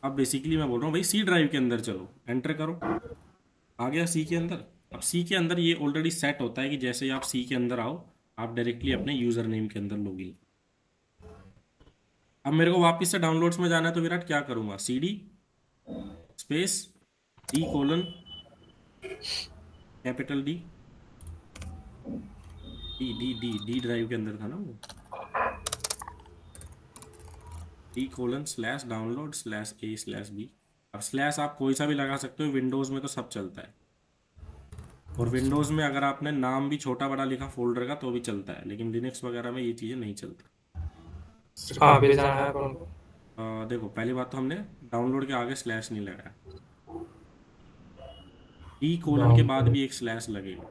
[SPEAKER 1] अब बेसिकली मैं बोल रहा हूँ भाई सी ड्राइव के अंदर चलो, एंटर करो, आ गया सी के अंदर। अब सी के अंदर ये ऑलरेडी सेट होता है कि जैसे ही आप सी के अंदर आओ, आप डायरेक्टली अपने यूजर नेम के अंदर लॉगिन। अब मेरे को वापस से डाउनलोड्स में जाना है, तो विराट क्या करूंगा, cd space D colon capital D, D D D D drive के अंदर था ना वो, D:/डाउनलोड/A/B। अब स्लैश आप कोई सा भी लगा सकते हो, विंडोज़ में तो सब चलता है, और विंडोज़ में अगर आपने नाम भी छोटा बड़ा लिखा फोल्डर का तो भी चलता है, लेकिन लिनक्स वगैरह में ये चीज़ें नहीं चलती।
[SPEAKER 3] कहाँ पे जाना है अपन को?
[SPEAKER 1] देखो पहली बात तो हमने डाउनलोड के आगे स्लैश नहीं लगाया, डी कोलन के बाद भी एक स्लैश लगेगा,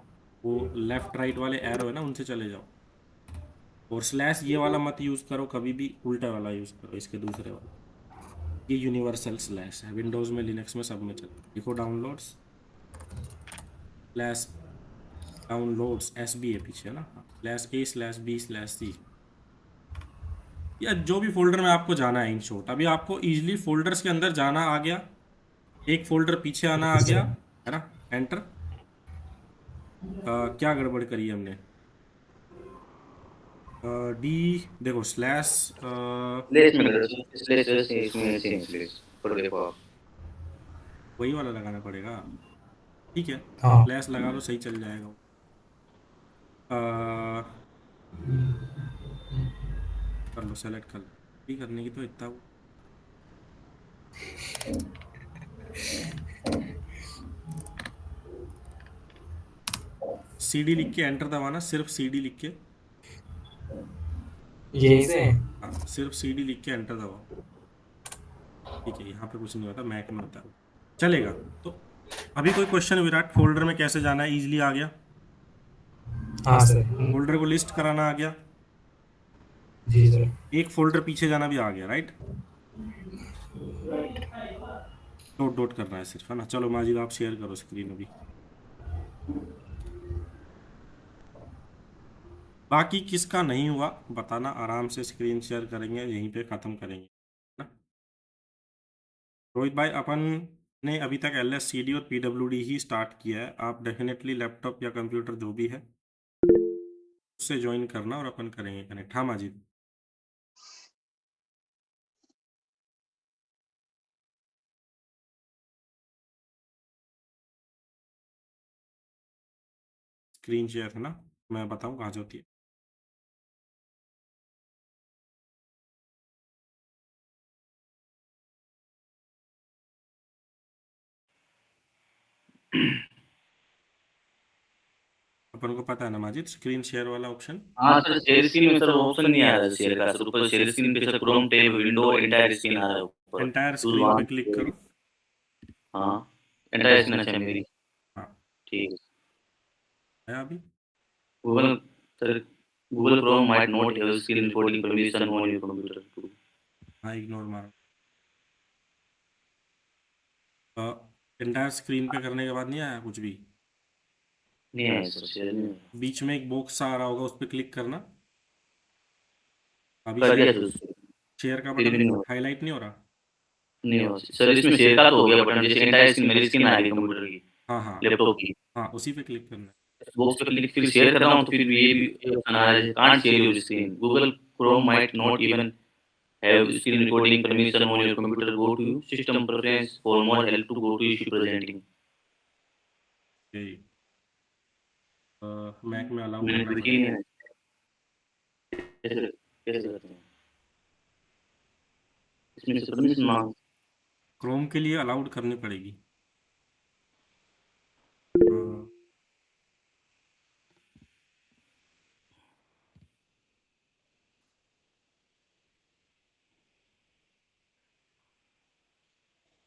[SPEAKER 1] वो लेफ्ट राइट वाले एरो है ना, उनसे चले जाओ। और स्लैश ये वाला मत यूज़ करो कभी भी, उल्टा वाला यूज़ करो, इसके दूसरे वाला, ये यूनिवर्सल स्लैश है, विंडोज़ में लिनक्स में सब में चलता है। लिखो downloads slash downloads S B है पीछे है ना, slash A slash B slash C, या जो भी फोल्डर में आपको जाना है। इन शॉर्ट अभी आपको इजीली फोल्डर्स के अंदर जाना आ गया, एक फोल्डर पीछे आना आ गया, है ना। एंटर। क्या गड़बड़ करी हमने, डी देखो स्लैश
[SPEAKER 2] स्लेस में करो, स्लेस से इसमें से स्लेस पर देखो आप।
[SPEAKER 1] वही वाला लगाना पड़ेगा, ठीक है।
[SPEAKER 3] हाँ
[SPEAKER 1] स्लैश लगा लो, सही चल जाएगा। अ, कर लो, सेलेक्ट कर लो, भी करने की तो इतना सी डी लिख के एंटर दबाना, सिर्फ सी डी लिख के,
[SPEAKER 3] यहीं से।
[SPEAKER 1] हाँ सिर्फ सी डी लिख के एंटर दबाओ, ठीक है। यहाँ पे कुछ नहीं होता, मैक में होता है, चलेगा। तो अभी कोई क्वेश्चन, विराट फोल्डर में कैसे जाना है, इजीली आ गया।
[SPEAKER 3] हाँ सर।
[SPEAKER 1] फोल्डर को लिस्ट कराना आ गया,
[SPEAKER 3] जी सर।
[SPEAKER 1] एक फोल्डर पीछे जाना भी आ गया, राइट। डॉट डॉट करना है सिर्फ, है ना। चलो माजिद आप शेयर करो स्क्रीन अभी। बाकी किसका नहीं हुआ बताना, आराम से स्क्रीन शेयर करेंगे, यहीं पे ख़त्म करेंगे ना। रोहित भाई, अपन ने अभी तक एल एस सी डी और पी डब्ल्यू डी ही स्टार्ट किया है। आप डेफिनेटली लैपटॉप या कंप्यूटर जो भी है उससे ज्वाइन करना और अपन करेंगे कनेक्ट। हाँ माजिद। स्क्रीन शेयर है ना, मैं बताऊँ कहाँ से होती है। अपन को पता है ना माजिद, स्क्रीन शेयर वाला ऑप्शन।
[SPEAKER 2] हाँ सर, शेयर स्क्रीन में सर ऑप्शन नहीं आ रहा है शेयर का सर। ऊपर शेयर स्क्रीन पे sir chrome tab window entire screen आ रहा है ऊपर।
[SPEAKER 1] एंटायर
[SPEAKER 2] चूज
[SPEAKER 1] स्क्रीन पे
[SPEAKER 2] वन।
[SPEAKER 1] क्लिक करो।
[SPEAKER 2] हाँ, एंटायर स्क्रीन अच्छा है मेरी।
[SPEAKER 1] हाँ
[SPEAKER 2] ठीक है।
[SPEAKER 1] है अभी।
[SPEAKER 2] Google sir, Google Chrome might not have screen recording permission on your computer too.
[SPEAKER 1] हाँ इग्नोर मारो। एंटायर स्क्रीन पे करने के बाद नहीं आया कुछ भी,
[SPEAKER 2] नहीं आया सर, शेयर नहीं आया।
[SPEAKER 1] बीच में एक बॉक्स सा आ रहा होगा, उस पर क्लिक करना। अभी
[SPEAKER 2] कर दिया सर उसको।
[SPEAKER 1] शेयर का
[SPEAKER 2] फिर भी
[SPEAKER 1] बटन
[SPEAKER 2] नहीं हुआ।
[SPEAKER 1] हाईलाइट नहीं हो रहा।
[SPEAKER 2] नहीं हुआ सर, इसमें शेयर का तो हो गया बटन, जैसे एंटायर स्क्रीन मेरी स्क्रीन आ रही है कंप्यूटर की,
[SPEAKER 1] हाँ हाँ
[SPEAKER 2] लैपटॉप की।
[SPEAKER 1] हाँ, उसी पे क्लिक करना है।
[SPEAKER 2] बॉक्स पे क्लिक फिर शेयर कर रहा हूँ तो फिर ये भी ऑप्शन आ रहा है, can't share your screen, Google Chrome might not even have screen recording permission on your computer. Go to system preference for more help to go to issue presenting.
[SPEAKER 1] यही मैक में अलाउ
[SPEAKER 2] मैंने
[SPEAKER 1] करना
[SPEAKER 2] देखी
[SPEAKER 1] पड़ेगा।
[SPEAKER 2] नहीं है। कैसे कैसे करते हैं इसमें से परमिशन मांग।
[SPEAKER 1] क्रोम के लिए अलाउड करनी पड़ेगी।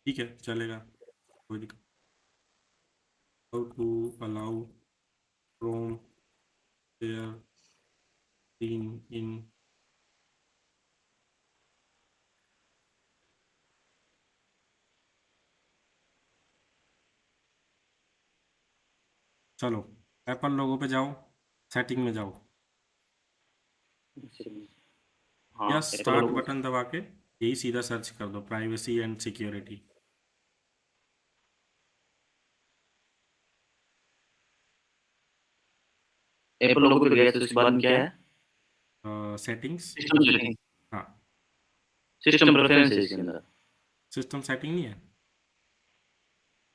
[SPEAKER 1] ठीक है चलेगा, कोई दिक्कत। How to allow Chrome share in चलो एप्पल लोगों पे जाओ, सेटिंग में जाओ,
[SPEAKER 2] हाँ
[SPEAKER 1] या
[SPEAKER 2] एप्पल
[SPEAKER 1] स्टार्ट
[SPEAKER 2] लोगो।
[SPEAKER 1] बटन दबा के यही सीधा सर्च कर दो, प्राइवेसी एंड सिक्योरिटी।
[SPEAKER 2] एप्पल लोगो पे गया तो उसके बाद में क्या है?
[SPEAKER 1] सेटिंग्स।
[SPEAKER 2] System setting.
[SPEAKER 1] हाँ
[SPEAKER 2] सिस्टम प्रेफरेंस है इसके अंदर।
[SPEAKER 1] सिस्टम सेटिंग नहीं है,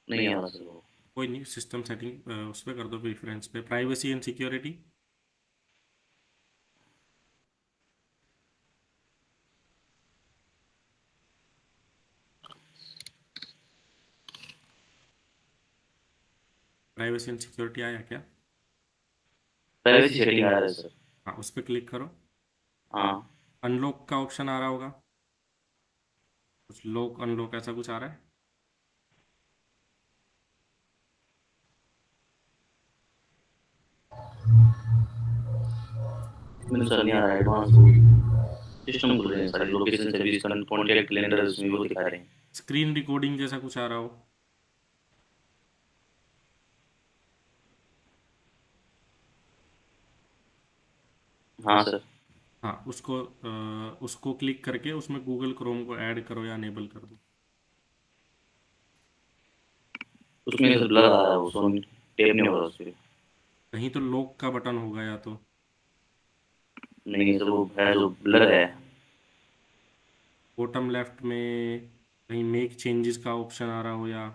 [SPEAKER 2] नहीं आ रहा सर वो।
[SPEAKER 1] कोई नहीं, सिस्टम सेटिंग उस पर कर दो, प्रेफरेंस पे privacy and security. Privacy and security आया क्या?
[SPEAKER 2] प्राइवेसी सेटिंग आ रहा है सर।
[SPEAKER 1] हाँ उस पर क्लिक करो।
[SPEAKER 2] हाँ
[SPEAKER 1] अनलॉक का ऑप्शन आ रहा होगा, कुछ लॉक अनलॉक ऐसा कुछ आ रहा है।
[SPEAKER 2] इसमें तो सर नहीं आ रहा है, एडवांस। सिस्टम खुल रहे हैं सारे, लोकेशन सर्विस, कॉन्टैक्ट कैलेंडर उसमें वो दिखा रहे हैं।
[SPEAKER 1] स्क्रीन रिकॉर्डिंग जैसा कुछ आ रहा हो।
[SPEAKER 2] हाँ सर।
[SPEAKER 1] हाँ, उसको क्लिक करके उसमें गूगल क्रोम को ऐड करो या अनेबल कर दो।
[SPEAKER 2] उसमें सर ब्लर आ रहा है, वो सोन टैप नहीं हो रहा उसपे।
[SPEAKER 1] कहीं तो लॉक का बटन होगा या तो।
[SPEAKER 2] नहीं सर, वो है जो ब्लर है।
[SPEAKER 1] बॉटम लेफ्ट में कहीं मेक चेंजेस का ऑप्शन आ रहा हो या।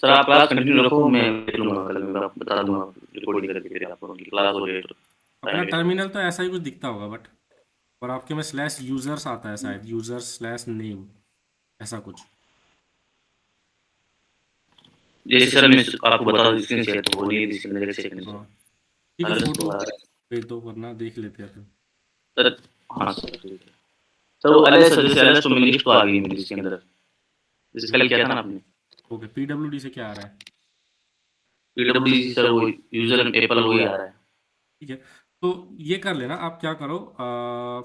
[SPEAKER 2] सर आप क्लास कंटिन्यू रखो, मैं देख लूंगा, कल मैं बता दूंगा रिकॉर्डिंग करके फिर आपको उनकी क्लास और डेट
[SPEAKER 1] अपना
[SPEAKER 2] टाइम।
[SPEAKER 1] टर्मिनल तो ऐसा ही कुछ दिखता होगा बट, और आपके में स्लैश यूजर्स आता है शायद, यूजर्स स्लैश नेम, ऐसा कुछ।
[SPEAKER 2] जैसे सर मैं आपको बता दूं, स्क्रीन शेयर तो हो नहीं है, इसके अंदर एक सेकंड
[SPEAKER 1] हाँ
[SPEAKER 2] सर।
[SPEAKER 1] ठीक है,
[SPEAKER 2] अलर्ट तो
[SPEAKER 1] फोटो
[SPEAKER 2] आ रहा है
[SPEAKER 1] भेज दो वरना देख लेते हैं फिर।
[SPEAKER 2] सर। हाँ सर ठीक है सर। वो अलर्ट सर, जैसे अलर्ट तो मेरी लिस्ट तो आ गई मेरी इसके अंदर, जैसे कल किया था ना आपने।
[SPEAKER 1] ओके, पीडब्ल्यूडी से क्या आ रहा है?
[SPEAKER 2] पीडब्ल्यूडी सर वो यूजर एप्पल वही आ रहा है।
[SPEAKER 1] ठीक है, तो ये कर लेना आप, क्या करो,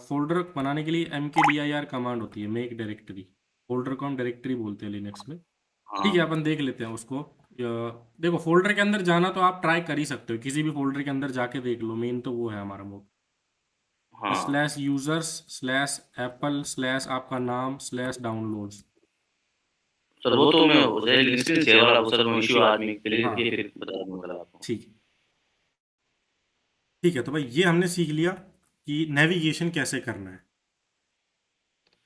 [SPEAKER 1] फोल्डर बनाने के लिए mkdir कमांड होती है, मेक डायरेक्टरी। फोल्डर को हम डायरेक्टरी बोलते हैं लिनक्स में। ठीक है,
[SPEAKER 2] हाँ
[SPEAKER 1] अपन देख लेते हैं उसको। देखो, फोल्डर के अंदर जाना तो आप ट्राई कर ही सकते हो, किसी भी फोल्डर के अंदर जाके देख लो, मेन तो वो है हमारा मोड।
[SPEAKER 2] हाँ
[SPEAKER 1] slash users slash Apple slash आपका नाम स्लैश डाउनलोड्स।
[SPEAKER 2] सर, वो तो मैं स्क्रीन शेयर वाला वो सर, मैं इश्यू आदमी के लिए
[SPEAKER 1] हाँ
[SPEAKER 2] फिर बता दूंगा कल आपको।
[SPEAKER 1] ठीक है। ठीक है, तो भाई ये हमने सीख लिया कि नेविगेशन कैसे करना है।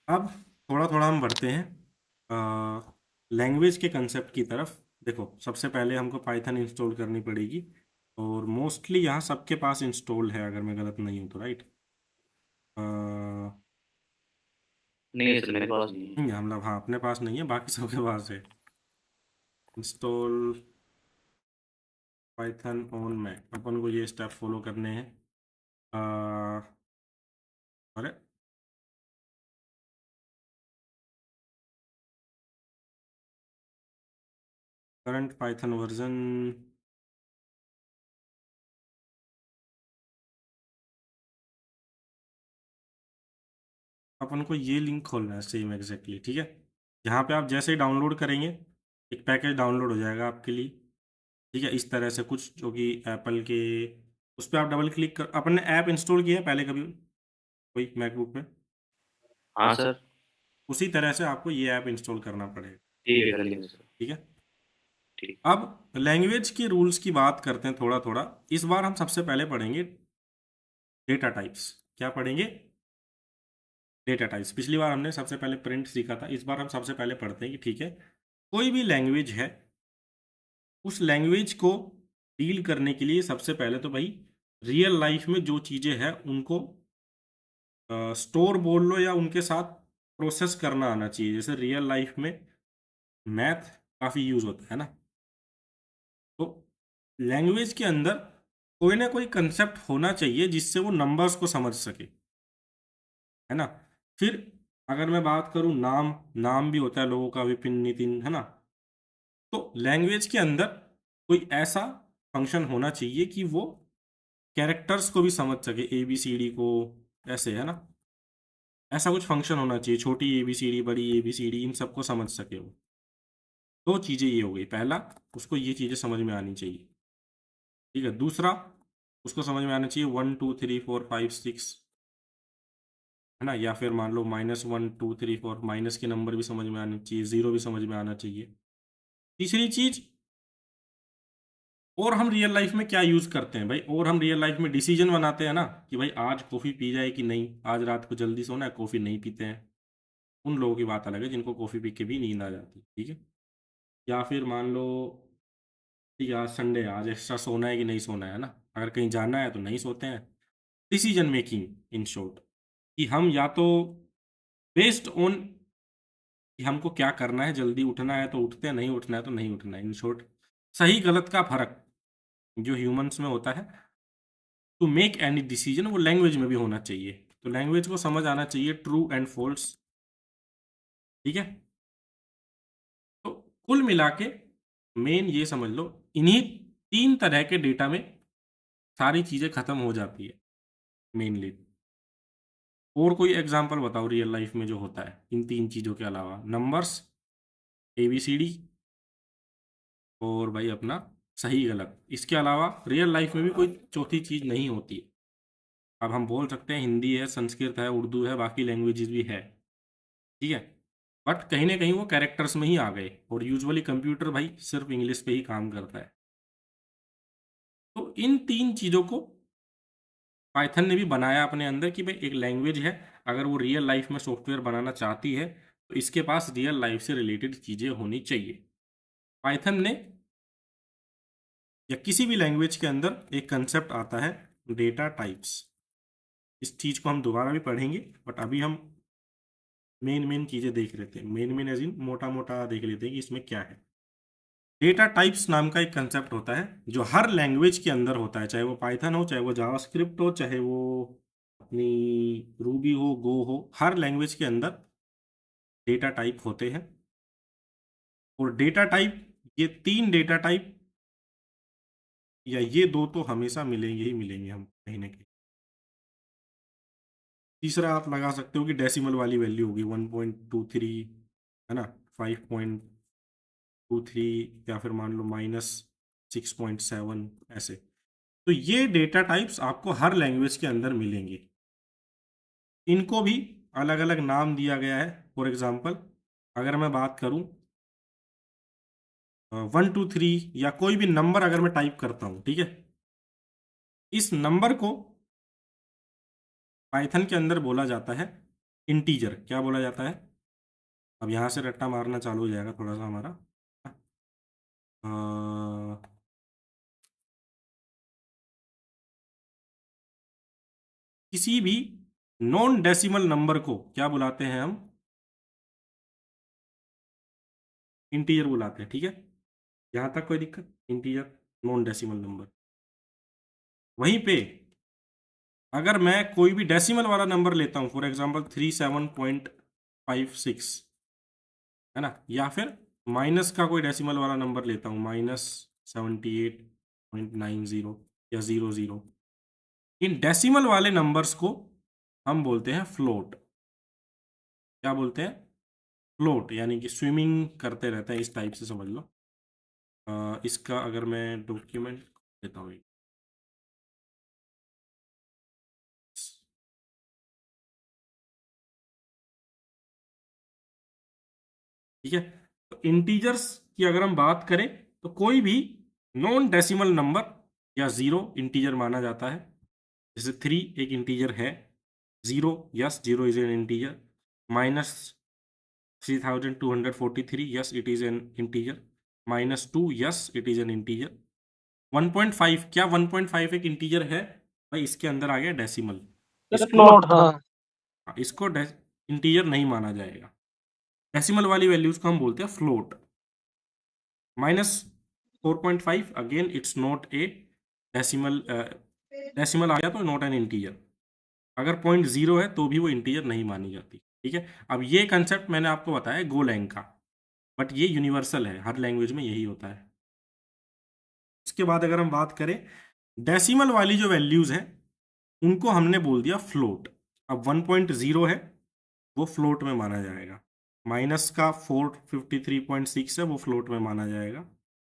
[SPEAKER 1] अब थोड़ा थोड़ा हम बढ़ते हैं लैंग्वेज के कंसेप्ट की तरफ। देखो, सबसे पहले हमको पाइथन इंस्टॉल करनी पड़ेगी, और मोस्टली यहाँ सबके पास इंस्टॉल है अगर मैं गलत नहीं हूँ तो, राइट?
[SPEAKER 2] नहीं सर, मेरे पास नहीं है।
[SPEAKER 1] नहीं, हम लोग, हाँ, अपने पास नहीं है, बाकी सबके पास है। इंस्टॉल पाइथन ऑन मैक, अपन को ये स्टेप फॉलो करने हैं। अरे, करंट पाइथन वर्जन, अपन को ये लिंक खोलना है सेम एग्जैक्टली, ठीक है। यहाँ पे आप जैसे ही डाउनलोड करेंगे, एक पैकेज डाउनलोड हो जाएगा आपके लिए। ठीक है, इस तरह से कुछ, जो कि एप्पल के, उस पर आप डबल क्लिक कर, अपन ने ऐप इंस्टॉल किया है पहले कभी कोई मैकबुक पे?
[SPEAKER 2] हाँ सर
[SPEAKER 1] उसी तरह से आपको ये ऐप इंस्टॉल करना पड़ेगा।
[SPEAKER 2] ठीक है, कर लेंगे सर।
[SPEAKER 1] ठीक है,
[SPEAKER 2] ठीक।
[SPEAKER 1] अब लैंग्वेज के रूल्स की बात करते हैं थोड़ा थोड़ा। इस बार हम सबसे पहले पढ़ेंगे डेटा टाइप्स। क्या पढ़ेंगे? Data types. पिछली बार हमने सबसे पहले प्रिंट सीखा था, इस बार हम सबसे पहले पढ़ते हैं कि ठीक है, कोई भी लैंग्वेज है, उस लैंग्वेज को डील करने के लिए सबसे पहले तो भाई रियल लाइफ में जो चीज़ें हैं उनको स्टोर बोल लो या उनके साथ प्रोसेस करना आना चाहिए। जैसे रियल लाइफ में मैथ काफ़ी यूज़ होता है ना, तो लैंग्वेज के अंदर कोई ना कोई कंसेप्ट होना चाहिए जिससे वो नंबर्स को समझ सके, है ना। फिर अगर मैं बात करूँ, नाम, नाम भी होता है लोगों का, विपिन, नितिन, है ना। तो लैंग्वेज के अंदर कोई ऐसा फंक्शन होना चाहिए कि वो कैरेक्टर्स को भी समझ सके, ए बी सी डी को, ऐसे, है ना। ऐसा कुछ फंक्शन होना चाहिए, छोटी ए बी सी डी, बड़ी ए बी सी डी, इन सबको समझ सके वो। दो चीज़ें ये हो गई, पहला, उसको ये चीज़ें समझ में आनी चाहिए। ठीक है, दूसरा, उसको समझ में आना चाहिए 1 2 3 4 5 6, है ना। या फिर मान लो -1 2 3 4, माइनस के नंबर भी समझ में आने चाहिए, ज़ीरो भी समझ में आना चाहिए। तीसरी चीज, और हम रियल लाइफ में क्या यूज़ करते हैं भाई, और हम रियल लाइफ में डिसीजन बनाते हैं ना, कि भाई आज कॉफ़ी पी जाए कि नहीं, आज रात को जल्दी सोना है, कॉफ़ी नहीं पीते हैं। उन लोगों की बात अलग है जिनको कॉफ़ी पी के भी नींद आ जाती है, ठीक है। या फिर मान लो, ठीक है, आज संडे है, आज एक्स्ट्रा सोना है कि नहीं सोना है ना, अगर कहीं जाना है तो नहीं सोते हैं। डिसीजन मेकिंग, इन शॉर्ट, कि हम या तो बेस्ड ऑन कि हमको क्या करना है, जल्दी उठना है तो उठते हैं, नहीं उठना है तो नहीं उठना है। इन शॉर्ट, सही गलत का फर्क जो ह्यूमंस में होता है, टू मेक एनी डिसीजन, वो लैंग्वेज में भी होना चाहिए। तो लैंग्वेज को समझ आना चाहिए ट्रू एंड फॉल्स, ठीक है। तो कुल मिला के मेन ये समझ लो, इन्हीं तीन तरह के डेटा में सारी चीज़ें ख़त्म हो जाती है मेनली। और कोई एग्जांपल बताओ रियल लाइफ में जो होता है इन 3 चीज़ों के अलावा? नंबर्स, ABCD और भाई अपना सही गलत। इसके अलावा रियल लाइफ में भी कोई चौथी चीज़ नहीं होती। अब हम बोल सकते हैं हिंदी है, संस्कृत है, उर्दू है, बाकी लैंग्वेजेस भी है, ठीक है, बट कहीं ना कहीं वो कैरेक्टर्स में ही आ गए, और यूजुअली कंप्यूटर भाई सिर्फ इंग्लिश पे ही काम करता है। तो इन 3 चीज़ों को पाइथन ने भी बनाया अपने अंदर कि भाई एक लैंग्वेज है, अगर वो रियल लाइफ में सॉफ्टवेयर बनाना चाहती है तो इसके पास रियल लाइफ से रिलेटेड चीज़ें होनी चाहिए। पाइथन ने या किसी भी लैंग्वेज के अंदर एक कंसेप्ट आता है डेटा टाइप्स। इस चीज़ को हम दोबारा भी पढ़ेंगे, बट अभी हम मेन चीज़ें देख लेते हैं। मेन एज इन मोटा मोटा देख लेते हैं कि इसमें क्या है। डेटा टाइप्स नाम का एक कंसेप्ट होता है जो हर लैंग्वेज के अंदर होता है, चाहे वो पाइथन हो, चाहे वो जावास्क्रिप्ट हो, चाहे वो अपनी रूबी हो, गो हो, हर लैंग्वेज के अंदर डेटा टाइप होते हैं। और डेटा टाइप, ये 3 डेटा टाइप या ये 2 तो हमेशा मिलेंगे ही मिलेंगे हम कहीं ना कहीं। तीसरा आप लगा सकते हो कि डेसिमल वाली वैल्यू होगी 1.23, है ना, 5.23, या फिर मान लो -6.7 ऐसे। तो ये डेटा टाइप्स आपको हर लैंग्वेज के अंदर मिलेंगे। इनको भी अलग अलग नाम दिया गया है। फॉर एग्जांपल अगर मैं बात करूं 1 2 3 या कोई भी नंबर अगर मैं टाइप करता हूं, ठीक है, इस नंबर को पाइथन के अंदर बोला जाता है इंटीजर। क्या बोला जाता है? अब यहां से रट्टा मारना चालू हो जाएगा थोड़ा सा हमारा। अ, किसी भी नॉन डेसिमल नंबर को क्या बुलाते हैं हम? इंटीजर बुलाते हैं, ठीक है, यहां तक कोई दिक्कत? Integer, non decimal number. वहीं पे अगर मैं कोई भी डेसिमल वाला नंबर लेता हूं, फॉर एग्जांपल 37.56, है ना, या फिर माइनस का कोई डेसिमल वाला नंबर लेता हूं -78.90 या 00, इन डेसिमल वाले नंबर्स को हम बोलते हैं फ्लोट। क्या बोलते हैं? फ्लोट, यानी कि स्विमिंग करते रहते हैं, इस टाइप से समझ लो। इसका अगर मैं डॉक्यूमेंट देता हूँ, ठीक है, तो इंटीजर्स की अगर हम बात करें तो कोई भी नॉन डेसिमल नंबर या 0 इंटीजर माना जाता है। जैसे 3 एक इंटीजर है, 0 yes 0 is an integer, -3243 yes it is an integer, -2 yes it is an integer, 1.5 क्या 1.5 एक इंटीजर है? भाई इसके अंदर आ गया डेसिमल, इसको
[SPEAKER 3] फ्लोट, हाँ।
[SPEAKER 1] इसको इंटीजर नहीं माना जाएगा। डेसिमल वाली वैल्यूज को हम बोलते हैं float. -4.5 again it's not a decimal, decimal आ गया तो नॉट एन इंटीजर। अगर 0.0 है तो भी वो इंटीजर नहीं मानी जाती, ठीक है। अब ये कंसेप्ट मैंने आपको बताया गोलैंग का, बट ये यूनिवर्सल है, हर लैंग्वेज में यही होता है। उसके बाद अगर हम बात करें डेसिमल वाली जो वैल्यूज हैं उनको हमने बोल दिया फ्लोट। अब 1.0 है वो फ्लोट में माना जाएगा, माइनस का 453.6 है वो फ्लोट में माना जाएगा,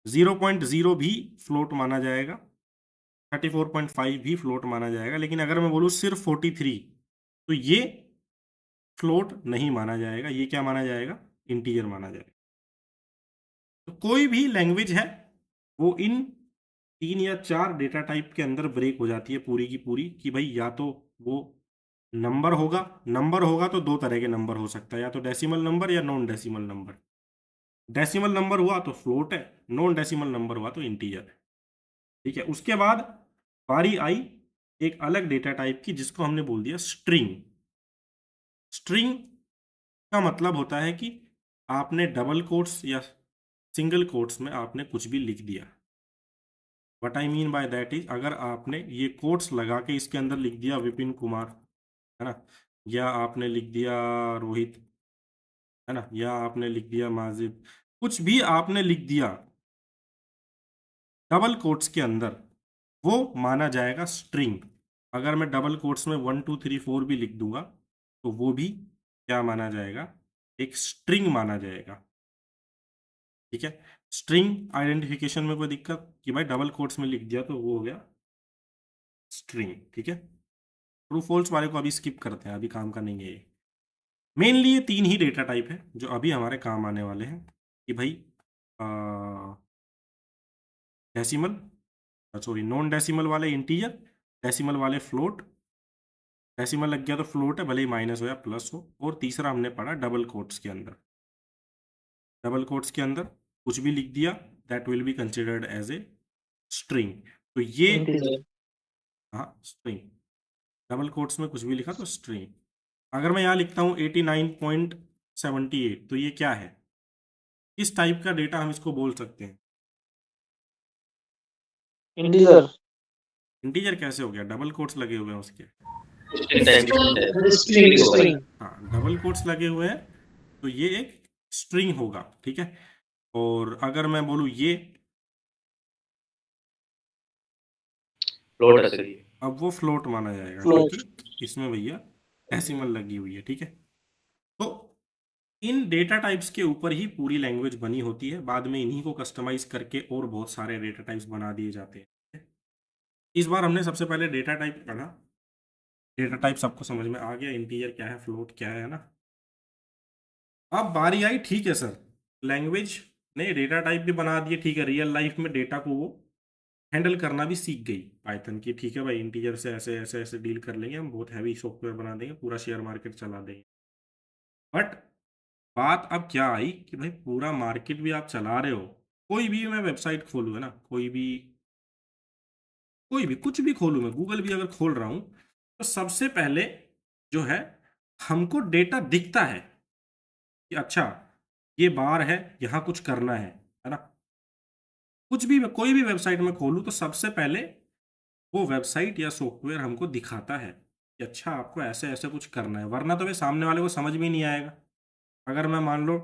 [SPEAKER 1] 0.0 भी फ्लोट माना जाएगा, 34.5 भी फ्लोट माना जाएगा। लेकिन अगर मैं बोलूँ सिर्फ 43 तो ये फ्लोट नहीं माना जाएगा, ये क्या माना जाएगा? इंटीजर माना जाएगा। तो कोई भी लैंग्वेज है वो इन 3 या 4 डेटा टाइप के अंदर ब्रेक हो जाती है पूरी की पूरी, कि भाई या तो वो नंबर होगा तो 2 तरह के नंबर हो सकता है, या तो डेसिमल नंबर या non decimal number. Decimal number हुआ तो फ्लोट है, नॉन डेसिमल नंबर हुआ तो इंटीजर है, ठीक है। उसके बाद बारी आई एक अलग डेटा टाइप की जिसको हमने बोल दिया स्ट्रिंग। स्ट्रिंग का मतलब होता है कि आपने डबल कोट्स या सिंगल कोट्स में आपने कुछ भी लिख दिया। What I mean by that is, अगर आपने ये कोट्स लगा के इसके अंदर लिख दिया विपिन कुमार, है ना, या आपने लिख दिया रोहित, है ना, या आपने लिख दिया माजिद, कुछ भी आपने लिख दिया डबल कोट्स के अंदर, वो माना जाएगा स्ट्रिंग। अगर मैं डबल कोट्स में 1 2 3 4 भी लिख दूंगा तो वो भी क्या माना जाएगा, एक स्ट्रिंग माना जाएगा। ठीक है, स्ट्रिंग आइडेंटिफिकेशन में कोई दिक्कत कि भाई डबल कोट्स में लिख दिया तो वो हो गया स्ट्रिंग। ठीक है, ट्रू फॉल्स वाले को अभी स्किप करते हैं, अभी काम का नहीं है ये। मेनली ये 3 ही डेटा टाइप है जो अभी हमारे काम आने वाले हैं कि भाई डेसिमल, सॉरी नॉन डेसिमल वाले इंटीजर, डेसिमल वाले फ्लोट, डेसिमल लग गया तो फ्लोट है भले ही माइनस हो या प्लस हो, और तीसरा हमने पढ़ा डबल कोट्स के अंदर। डबल कोट्स के अंदर कुछ भी लिख दिया that will be considered as a string. तो ये
[SPEAKER 3] Integer.
[SPEAKER 1] हाँ स्ट्रिंग, डबल कोट्स में कुछ भी लिखा तो स्ट्रिंग। अगर मैं यहाँ लिखता हूँ 89.78 तो ये क्या है, किस टाइप का डेटा हम इसको बोल सकते हैं?
[SPEAKER 3] Integer.
[SPEAKER 1] इंटीजर कैसे हो गया, डबल कोट्स लगे हुए हैं उसके।
[SPEAKER 2] String type है।
[SPEAKER 3] String. String.
[SPEAKER 1] हाँ डबल कोट्स लगे हुए हैं तो ये एक स्ट्रिंग होगा। ठीक है, और अगर मैं बोलूँ ये,
[SPEAKER 2] फ्लोट ऐसे ही है।
[SPEAKER 1] अब वो फ्लोट माना जाएगा
[SPEAKER 3] Float.
[SPEAKER 1] क्योंकि इसमें भैया डेसिमल लगी हुई है। ठीक है, तो इन डेटा टाइप्स के ऊपर ही पूरी लैंग्वेज बनी होती है, बाद में इन्हीं को कस्टमाइज करके और बहुत सारे डेटा टाइप्स बना दिए जाते हैं। इस बार हमने सबसे पहले डेटा टाइप पढ़ा, डेटा टाइप सबको समझ में आ गया, इंटीजर क्या है, फ्लोट क्या है ना। अब बारी आई, ठीक है सर, लैंग्वेज ने डेटा टाइप भी बना दिए, ठीक है, रियल लाइफ में डेटा को वो हैंडल करना भी सीख गई पाइथन की। ठीक है भाई, इंटीजर से ऐसे ऐसे ऐसे डील कर लेंगे हम, बहुत हैवी सॉफ्टवेयर बना देंगे, पूरा शेयर मार्केट चला देंगे। बट बात अब क्या आई कि भाई पूरा मार्केट भी आप चला रहे हो, कोई भी मैं वेबसाइट खोलूँ है ना, कोई भी कुछ भी खोलूँ, मैं गूगल भी अगर खोल रहा हूँ तो सबसे पहले जो है हमको डेटा दिखता है कि अच्छा ये बार है, यहाँ कुछ करना है ना। कुछ भी मैं कोई भी वेबसाइट में खोलूँ तो सबसे पहले वो वेबसाइट या सॉफ्टवेयर हमको दिखाता है कि अच्छा आपको ऐसे ऐसे कुछ करना है, वरना तो वे सामने वाले को समझ में नहीं आएगा। अगर मैं मान लो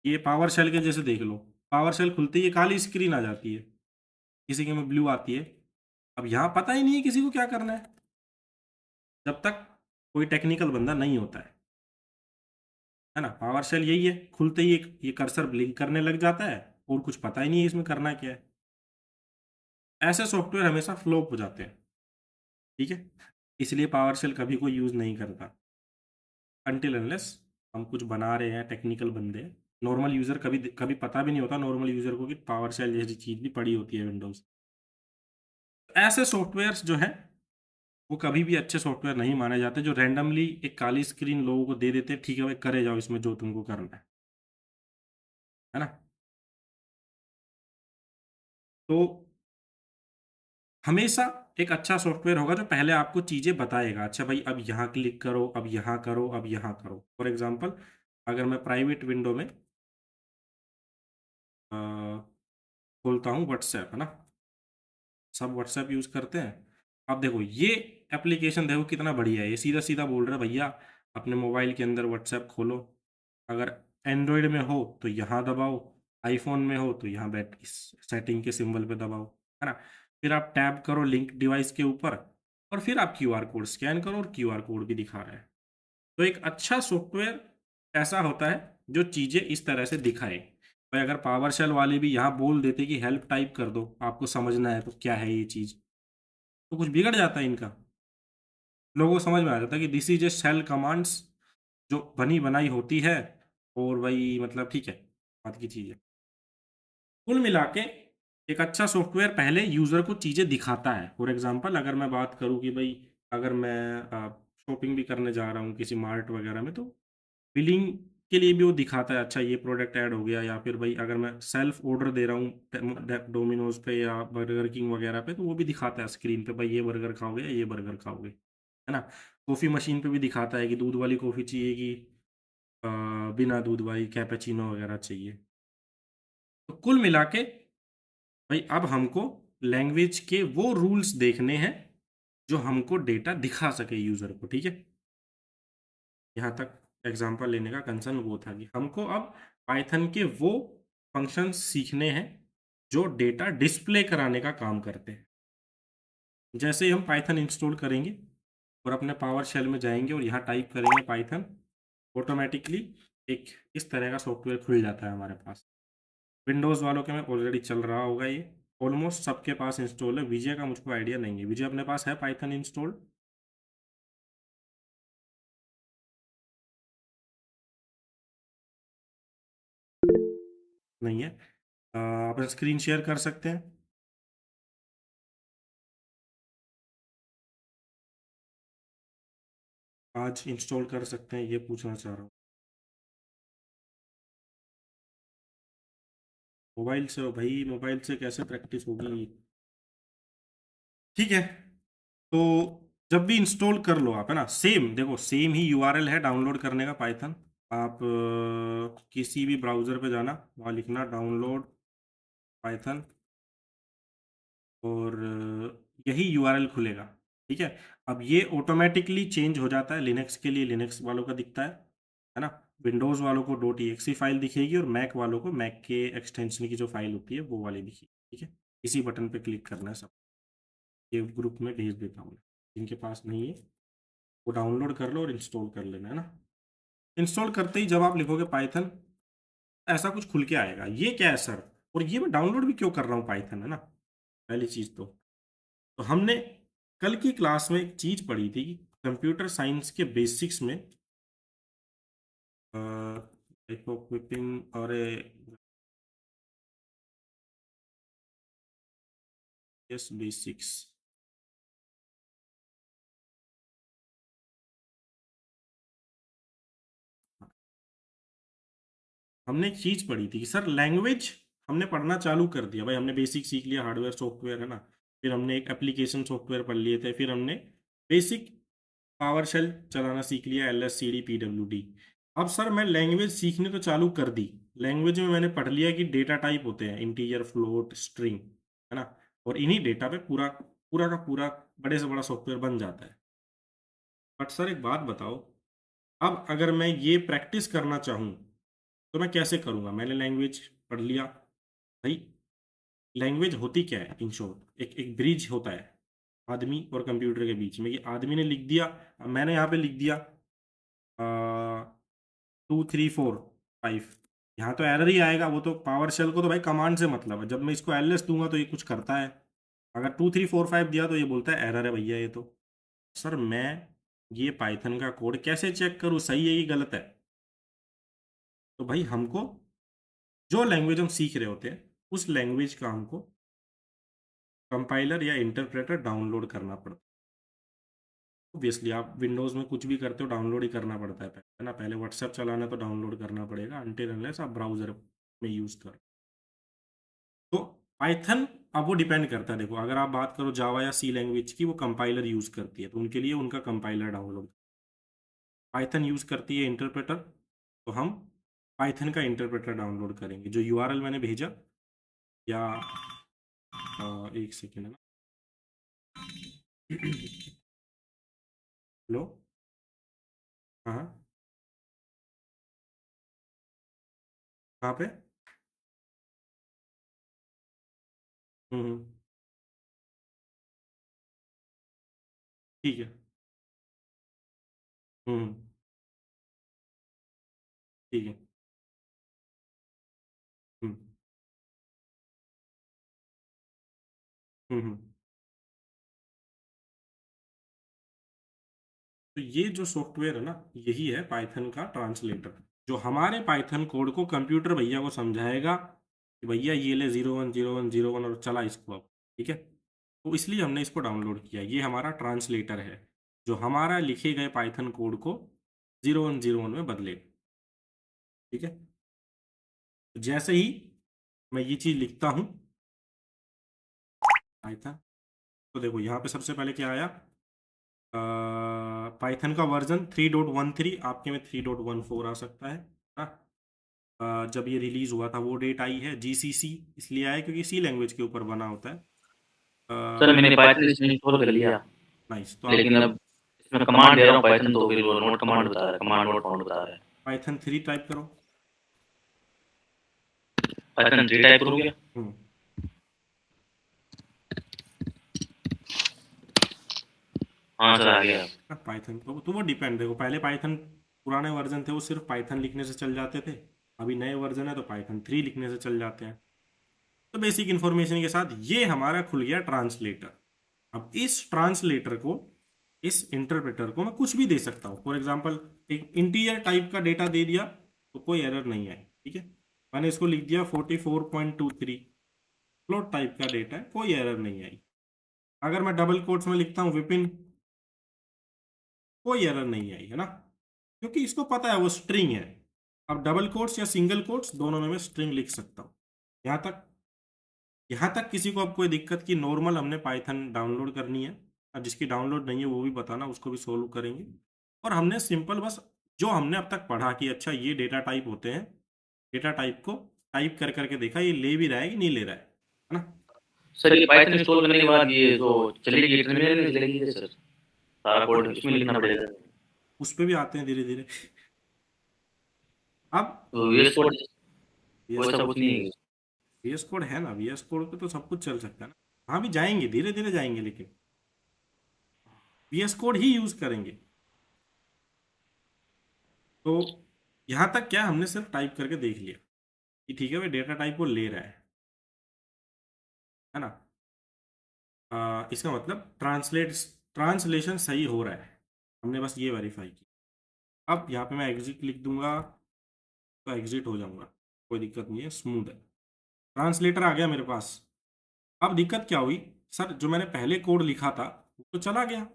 [SPEAKER 1] ये पावर शेल के जैसे देख लो, पावर शेल खुलते ही ये काली स्क्रीन आ जाती है, किसी के में ब्लू आती है। अब यहाँ पता ही नहीं है किसी को क्या करना है, जब तक कोई टेक्निकल बंदा नहीं होता है ना। पावर शेल यही है, खुलते ही ये कर्सर ब्लिंक करने लग जाता है और कुछ पता ही नहीं है इसमें करना क्या है। ऐसे सॉफ्टवेयर हमेशा फ्लॉप हो जाते हैं। ठीक है, इसलिए पावर शेल कभी कोई यूज़ नहीं करता अनटिल अनलेस हम कुछ बना रहे हैं, टेक्निकल बंदे। नॉर्मल यूज़र कभी कभी पता भी नहीं होता नॉर्मल यूज़र को कि पावर शेल जैसी चीज़ भी पड़ी होती है विंडोज़। ऐसे सॉफ्टवेयर्स जो है वो कभी भी अच्छे सॉफ्टवेयर नहीं माने जाते, जो रैंडमली एक काली स्क्रीन लोगों को दे देते हैं, ठीक है भाई करे जाओ इसमें जो तुमको करना है ना। तो हमेशा एक अच्छा सॉफ्टवेयर होगा जो पहले आपको चीज़ें बताएगा, अच्छा भाई अब यहाँ क्लिक करो, अब यहाँ करो, अब यहाँ करो। फॉर एग्जांपल अगर मैं प्राइवेट विंडो में खोलता हूँ व्हाट्सएप है ना, सब व्हाट्सएप यूज़ करते हैं। अब देखो ये एप्लीकेशन देखो कितना बढ़िया है, ये सीधा सीधा बोल रहा है भैया अपने मोबाइल के अंदर व्हाट्सएप खोलो। अगर एंड्रॉयड में हो तो यहाँ दबाओ, आईफोन में हो तो यहाँ बैठ इस सेटिंग के सिंबल पे दबाओ है ना। फिर आप टैप करो लिंक डिवाइस के ऊपर और फिर आप क्यूआर कोड स्कैन करो और क्यूआर कोड भी दिखा रहा है। तो एक अच्छा सॉफ्टवेयर ऐसा होता है जो चीज़ें इस तरह से दिखाए। भाई अगर पावर शेल वाले भी यहाँ बोल देते कि हेल्प टाइप कर दो, आपको समझना है तो क्या है ये चीज़, तो कुछ बिगड़ जाता है इनका। लोगों को समझ में आ जाता है कि this is a shell commands जो बनी बनाई होती है, और भाई मतलब ठीक है, बात की चीज़ है। कुल मिला के एक अच्छा सॉफ्टवेयर पहले यूज़र को चीज़ें दिखाता है। फॉर एग्जांपल अगर मैं बात करूँ कि भाई अगर मैं शॉपिंग भी करने जा रहा हूँ किसी मार्ट वगैरह में, तो बिलिंग के लिए भी वो दिखाता है, अच्छा ये प्रोडक्ट ऐड हो गया। या फिर भाई अगर मैं सेल्फ ऑर्डर दे रहा हूँ डोमिनोज पे या बर्गर किंग वगैरह पे, तो वो भी दिखाता है स्क्रीन पे, भाई ये बर्गर खाओगे या ये बर्गर खाओगे है ना। कॉफ़ी मशीन पे भी दिखाता है कि दूध वाली कॉफ़ी चाहिए कि अ, बिना दूध वाली कैपेचिनो वगैरह चाहिए। तो कुल मिला के भाई अब हमको लैंग्वेज के वो रूल्स देखने हैं जो हमको डेटा दिखा सके यूज़र को। ठीक है, यहाँ तक एग्जांपल लेने का कंसर्न वो था कि हमको अब पाइथन के वो फंक्शंस सीखने हैं जो डेटा डिस्प्ले कराने का काम करते हैं। जैसे ही हम पाइथन इंस्टॉल करेंगे और अपने पावर शेल में जाएंगे और यहाँ टाइप करेंगे पाइथन, ऑटोमेटिकली एक इस तरह का सॉफ्टवेयर खुल जाता है हमारे पास। विंडोज़ वालों के में ऑलरेडी चल रहा होगा ये, ऑलमोस्ट सबके पास इंस्टॉल है। विजय का मुझको आइडिया नहीं है, विजय अपने पास है पाइथन इंस्टॉल्ड? नहीं है। आप स्क्रीन शेयर कर सकते हैं। आज इंस्टॉल कर सकते हैं, ये पूछना चाह रहा हूँ। मोबाइल से हो भाई, मोबाइल से कैसे प्रैक्टिस होगी? ठीक है, तो जब भी इंस्टॉल कर लो आप, है ना, सेम देखो, सेम ही यूआरएल है डाउनलोड करने का पाइथन। आप किसी भी ब्राउज़र पे जाना, वहाँ लिखना डाउनलोड पाइथन, और यही यूआरएल खुलेगा। ठीक है, अब ये ऑटोमेटिकली चेंज हो जाता है। लिनक्स के लिए लिनक्स वालों का दिखता है ना, विंडोज़ वालों को .exe फाइल दिखेगी, और मैक वालों को मैक के एक्सटेंशन की जो फाइल होती है वो वाली दिखेगी। ठीक है, इसी बटन पे क्लिक करना है सब। ये ग्रुप में भेज देता हूँ, जिनके पास नहीं है वो डाउनलोड कर लो और इंस्टॉल कर लेना, है ना। इंस्टॉल करते ही जब आप लिखोगे पाइथन, ऐसा कुछ खुल के आएगा। ये क्या है सर, और ये मैं डाउनलोड भी क्यों कर रहा हूँ पाइथन, है ना, पहली चीज़ तो हमने कल की क्लास में एक चीज़ पढ़ी थी कि कंप्यूटर साइंस के बेसिक्स में और यस बेसिक्स, हमने एक चीज़ पढ़ी थी कि सर लैंग्वेज हमने पढ़ना चालू कर दिया भाई। हमने बेसिक सीख लिया, हार्डवेयर सॉफ्टवेयर, है ना, फिर हमने एक एप्लीकेशन सॉफ्टवेयर पढ़ लिए थे, फिर हमने बेसिक पावर शेल चलाना सीख लिया, LSCD PWD। अब सर मैं लैंग्वेज सीखने तो चालू कर दी। लैंग्वेज में मैंने पढ़ लिया कि डेटा टाइप होते हैं, इंटीजर, फ्लोट, स्ट्रिंग, है ना, और इन्हीं डेटा पे पूरा पूरा का पूरा बड़े से बड़ा सॉफ्टवेयर बन जाता है। बट सर एक बात बताओ, अब अगर मैं ये प्रैक्टिस करना चाहूँ तो मैं कैसे करूँगा? मैंने लैंग्वेज पढ़ लिया भाई। लैंग्वेज होती क्या है? इन शॉर्ट एक एक ब्रिज होता है आदमी और कंप्यूटर के बीच में, कि आदमी ने लिख दिया, अब मैंने यहाँ पे लिख दिया 2 3 4 5, यहाँ तो एरर ही आएगा। वो तो पावर शेल को तो भाई कमांड से मतलब है, जब मैं इसको एलएस दूंगा तो ये कुछ करता है। अगर 2 3 4 5 दिया तो ये बोलता है एरर है भैया ये तो। सर मैं ये पाइथन का कोड कैसे चेक करूँ सही है कि गलत है? तो भाई हमको जो लैंग्वेज हम सीख रहे होते हैं उस लैंग्वेज का हमको कंपाइलर या इंटरप्रेटर डाउनलोड करना पड़ता है। ऑब्वियसली आप विंडोज़ में कुछ भी करते हो डाउनलोड ही करना पड़ता है ना। पहले व्हाट्सएप चलाना है तो डाउनलोड करना पड़ेगा, अनटिल अनलेस आप ब्राउज़र में यूज़ करो। तो पाइथन, अब वो डिपेंड करता है। देखो अगर आप बात करो जावा या सी लैंग्वेज की, वो कंपाइलर यूज़ करती है तो उनके लिए उनका कंपाइलर डाउनलोड। पाइथन यूज़ करती है इंटरप्रेटर, तो हम पाइथन का इंटरप्रेटर डाउनलोड करेंगे। जो यूआरएल मैंने भेजा, या एक सेकेंड है ना। हेलो, हाँ हाँ, कहाँ पे? हम्म, ठीक है। हम्म, ठीक है। हम्म, हम्म। तो ये जो सॉफ्टवेयर है ना, यही है पाइथन का ट्रांसलेटर, जो हमारे पाइथन कोड को कंप्यूटर भैया को समझाएगा कि भैया ये ले 010101 और चला इसको अब। ठीक है, तो इसलिए हमने इसको डाउनलोड किया। ये हमारा ट्रांसलेटर है जो हमारा लिखे गए पाइथन कोड को 0101 में बदलेगा। ठीक है, तो जैसे ही मैं ये चीज़ लिखता हूँ पाइथन, तो देखो यहाँ पे सबसे पहले क्या आया, पाइथन का वर्जन 3.13, आपके में 3.14 आ सकता है ना। जब ये रिलीज हुआ था वो डेट आई है। GCC इसलिए आया क्योंकि सी लैंग्वेज के ऊपर बना होता है।
[SPEAKER 2] सर मैंने पाइथन इसमें इंस्टॉल कर लिया,
[SPEAKER 1] नाइस, तो आप
[SPEAKER 2] लेकिन अब इसमें कमांड दे रहा हूँ पाइथन तो फिर वो नोट कमांड बता रहा है, कमांड नोट फाउंड बता रहा है।
[SPEAKER 1] पाइथन 3 टाइप करो।
[SPEAKER 2] पाइथन 3 टाइप करूँ क्या?
[SPEAKER 1] हम्म,
[SPEAKER 2] हाँ सर, आ गया।
[SPEAKER 1] ना पाइथन तो वो डिपेंड, देखो पहले पाइथन पुराने वर्जन थे वो सिर्फ पाइथन लिखने से चल जाते थे, अभी नए वर्जन है तो पाइथन 3 लिखने से चल जाते हैं। तो बेसिक इन्फॉर्मेशन के साथ ये हमारा खुल गया ट्रांसलेटर। अब इस ट्रांसलेटर को, इस इंटरप्रेटर को मैं कुछ भी दे सकता हूँ। फॉर एग्जांपल एक इंटीजर टाइप का डेटा दे दिया तो कोई एरर नहीं है, ठीक है। मैंने इसको लिख दिया 44.23, फ्लोट टाइप का डेटा है, कोई एरर नहीं आई। अगर मैं डबल कोट्स में लिखता हूँ विपिन, कोई एरर नहीं आई, है ना, क्योंकि इसको पता है वो स्ट्रिंग है। अब डबल कोट्स या सिंगल कोट्स दोनों में मैं स्ट्रिंग लिख सकता हूँ। यहाँ तक किसी को अब कोई दिक्कत की नॉर्मल हमने पाइथन डाउनलोड करनी है, अब जिसकी डाउनलोड नहीं है वो भी बताना, उसको भी सोल्व करेंगे। और हमने सिंपल बस जो हमने अब तक पढ़ा कि अच्छा ये डेटा टाइप होते हैं, डेटा टाइप को टाइप कर करके देखा ये ले भी रहा है कि नहीं ले रहा है ना।
[SPEAKER 2] सर ये पाइथन इंस्टॉल करने के बाद ये जो चलेगी, टर्मिनल में चलेगी ये सर, सारा कोड इसमें लिखना पड़ेगा।
[SPEAKER 1] उस पर भी आते हैं धीरे धीरे। अब
[SPEAKER 2] तो ये कोड
[SPEAKER 1] VS
[SPEAKER 2] वैसा कुछ नहीं है।
[SPEAKER 1] VS कोड है ना, VS कोड पे तो सब कुछ चल सकता है ना। हाँ भी जाएंगे, धीरे धीरे जाएंगे, लेकिन VS कोड ही यूज करेंगे। तो यहाँ तक क्या हमने सिर्फ टाइप करके देख लिया कि ठीक है भाई डेटा टाइप को ले रहा है ना। इसका मतलब ट्रांसलेशन सही हो रहा है, हमने बस ये वेरीफाई किया। अब यहाँ पे मैं एग्जिट लिख दूंगा तो एग्जिट हो जाऊंगा, कोई दिक्कत नहीं है, स्मूथ है। ट्रांसलेटर आ गया मेरे पास। अब दिक्कत क्या हुई, सर जो मैंने पहले कोड लिखा था वो तो चला गया।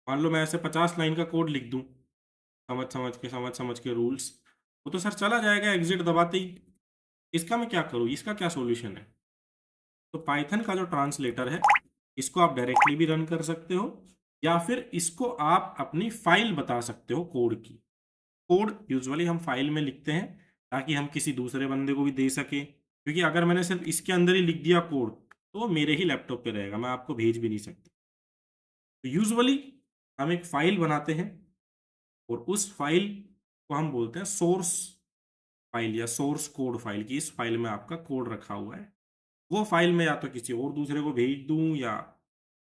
[SPEAKER 1] मान लो मैं ऐसे 50 लाइन का कोड लिख दूं, समझ समझ के रूल्स, वो तो सर चला जाएगा एग्जिट दबाते ही। इसका मैं क्या करूँ, इसका क्या सोल्यूशन है। तो पाइथन का जो ट्रांसलेटर है इसको आप डायरेक्टली भी रन कर सकते हो, या फिर इसको आप अपनी फाइल बता सकते हो कोड की। कोड यूजुअली हम फाइल में लिखते हैं ताकि हम किसी दूसरे बंदे को भी दे सके, क्योंकि अगर मैंने सिर्फ इसके अंदर ही लिख दिया कोड तो वो मेरे ही लैपटॉप पे रहेगा, मैं आपको भेज भी नहीं सकता। तो यूजुअली हम एक फाइल बनाते हैं और उस फाइल को हम बोलते हैं सोर्स फाइल या सोर्स कोड फाइल, की इस फाइल में आपका कोड रखा हुआ है। वो फाइल में या तो किसी और दूसरे को भेज दूं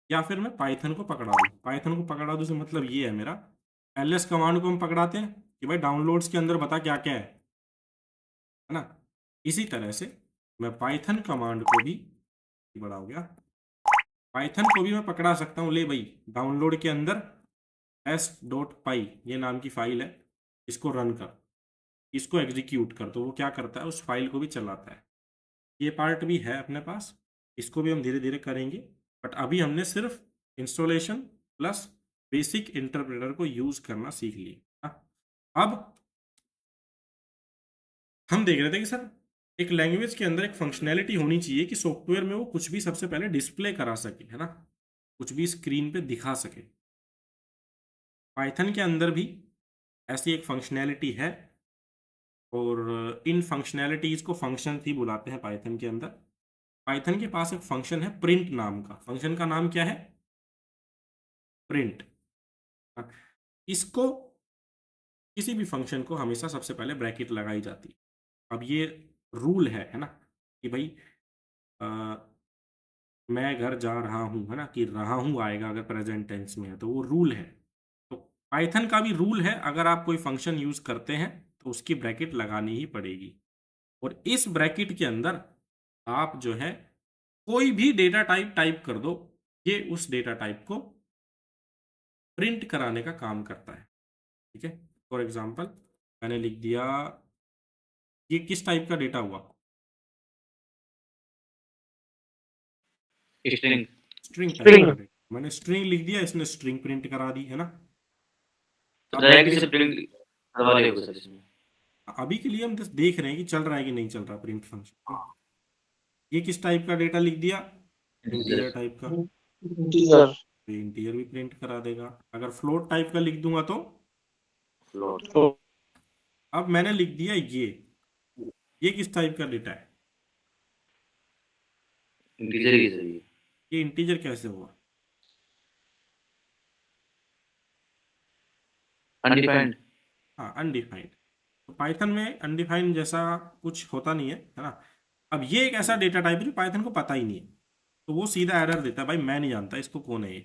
[SPEAKER 1] या फिर मैं पाइथन को पकड़ा दूं। पाइथन को पकड़ा दूं से मतलब ये है मेरा, ls कमांड को हम पकड़ाते हैं कि भाई डाउनलोड्स के अंदर बता क्या क्या है ना। इसी तरह से मैं पाइथन कमांड को भी, बड़ा हो गया, पाइथन को भी मैं पकड़ा सकता हूँ, ले भाई डाउनलोड के अंदर s.py ये नाम की फाइल है, इसको रन कर, इसको एग्जीक्यूट कर, तो वो क्या करता है उस फाइल को भी चलाता है। ये पार्ट भी है अपने पास, इसको भी हम धीरे धीरे करेंगे। बट अभी हमने सिर्फ इंस्टॉलेशन प्लस बेसिक इंटरप्रेटर को यूज करना सीख लिया। अब हम देख रहे थे कि सर एक लैंग्वेज के अंदर एक फंक्शनैलिटी होनी चाहिए कि सॉफ्टवेयर में वो कुछ भी सबसे पहले डिस्प्ले करा सके, है ना, कुछ भी स्क्रीन पे दिखा सके। पाइथन के अंदर भी ऐसी एक फंक्शनैलिटी है, और इन फंक्शनैलिटीज को फंक्शन ही बुलाते हैं पाइथन के अंदर। पाइथन के पास एक फंक्शन है प्रिंट नाम का, फंक्शन का नाम क्या है, प्रिंट। इसको किसी भी फंक्शन को हमेशा सबसे पहले ब्रैकेट लगाई जाती है। अब ये रूल है ना, कि भाई अ, मैं घर जा रहा हूँ, है ना, कि रहा हूँ आएगा अगर प्रेजेंट टेंस में है तो वो रूल है। तो पाइथन का भी रूल है, अगर आप कोई फंक्शन यूज करते हैं तो उसकी ब्रैकेट लगानी ही पड़ेगी। और इस ब्रैकेट के अंदर आप जो है कोई भी डेटा टाइप टाइप कर दो, ये उस डेटा टाइप को प्रिंट कराने का काम करता है, ठीक है। फॉर एग्जांपल मैंने लिख दिया, ये किस टाइप का डेटा हुआ,
[SPEAKER 2] स्ट्रिंग।
[SPEAKER 1] स्ट्रिंग टाइप का डेटा, मैंने स्ट्रिंग लिख दिया, इसने स्ट्रिंग प्रिंट करा दी, है ना।
[SPEAKER 2] तो
[SPEAKER 1] अब
[SPEAKER 2] डायरेक्टली से प्रिंट करवा लेगा सर इसमें।
[SPEAKER 1] अभी के लिए हम बस देख रहे हैं कि चल रहा है कि नहीं चल रहा प्रिंट फंक्शन। ये किस टाइप का डेटा लिख दिया, इंटीजर टाइप का,
[SPEAKER 3] इंटीजर
[SPEAKER 1] तो इंटीजर भी प्रिंट करा देगा। अगर फ्लोट टाइप का लिख दूंगा तो,
[SPEAKER 2] फ्लोट।
[SPEAKER 1] अब मैंने लिख दिया ये किस टाइप का डेटा है,
[SPEAKER 2] इंटीजर ही सर ये।
[SPEAKER 1] ये इंटीजर कैसे हुआ,
[SPEAKER 2] अनडिफाइंड।
[SPEAKER 1] हाँ अनडिफाइंड। तो पाइथन में अनडिफाइंड जैसा कुछ होता नहीं है, है ना। अब ये एक ऐसा डेटा टाइप है जो पाइथन को पता ही नहीं है, तो वो सीधा एरर देता है, भाई मैं नहीं जानता इसको कौन है ये।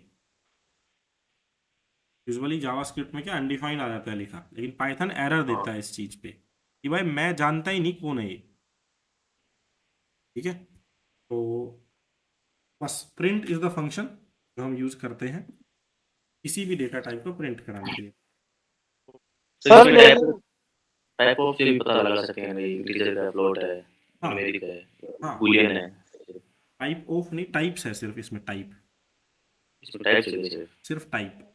[SPEAKER 1] यूजुअली जावास्क्रिप्ट में क्या अनडिफाइंड आ जाता है लिखा, लेकिन पाइथन एरर देता है इस चीज पे कि भाई मैं जानता ही नहीं कौन है ये। ठीक है, तो बस प्रिंट इज द फंक्शन जो हम यूज करते हैं किसी भी डेटा टाइप को प्रिंट कराने के लिए।
[SPEAKER 2] सर इसमें टाइप ऑफ से भी पता लगा सकते हैं भाई, इंटीजर का, फ्लोट है,
[SPEAKER 1] हाँ
[SPEAKER 2] न्यूमेरिक है,
[SPEAKER 1] हाँ,
[SPEAKER 2] बूलियन है।
[SPEAKER 1] टाइप ऑफ नहीं, टाइप्स है सिर्फ इसमें, टाइप,
[SPEAKER 2] इसमें टाइप से
[SPEAKER 1] सिर्फ टाइप।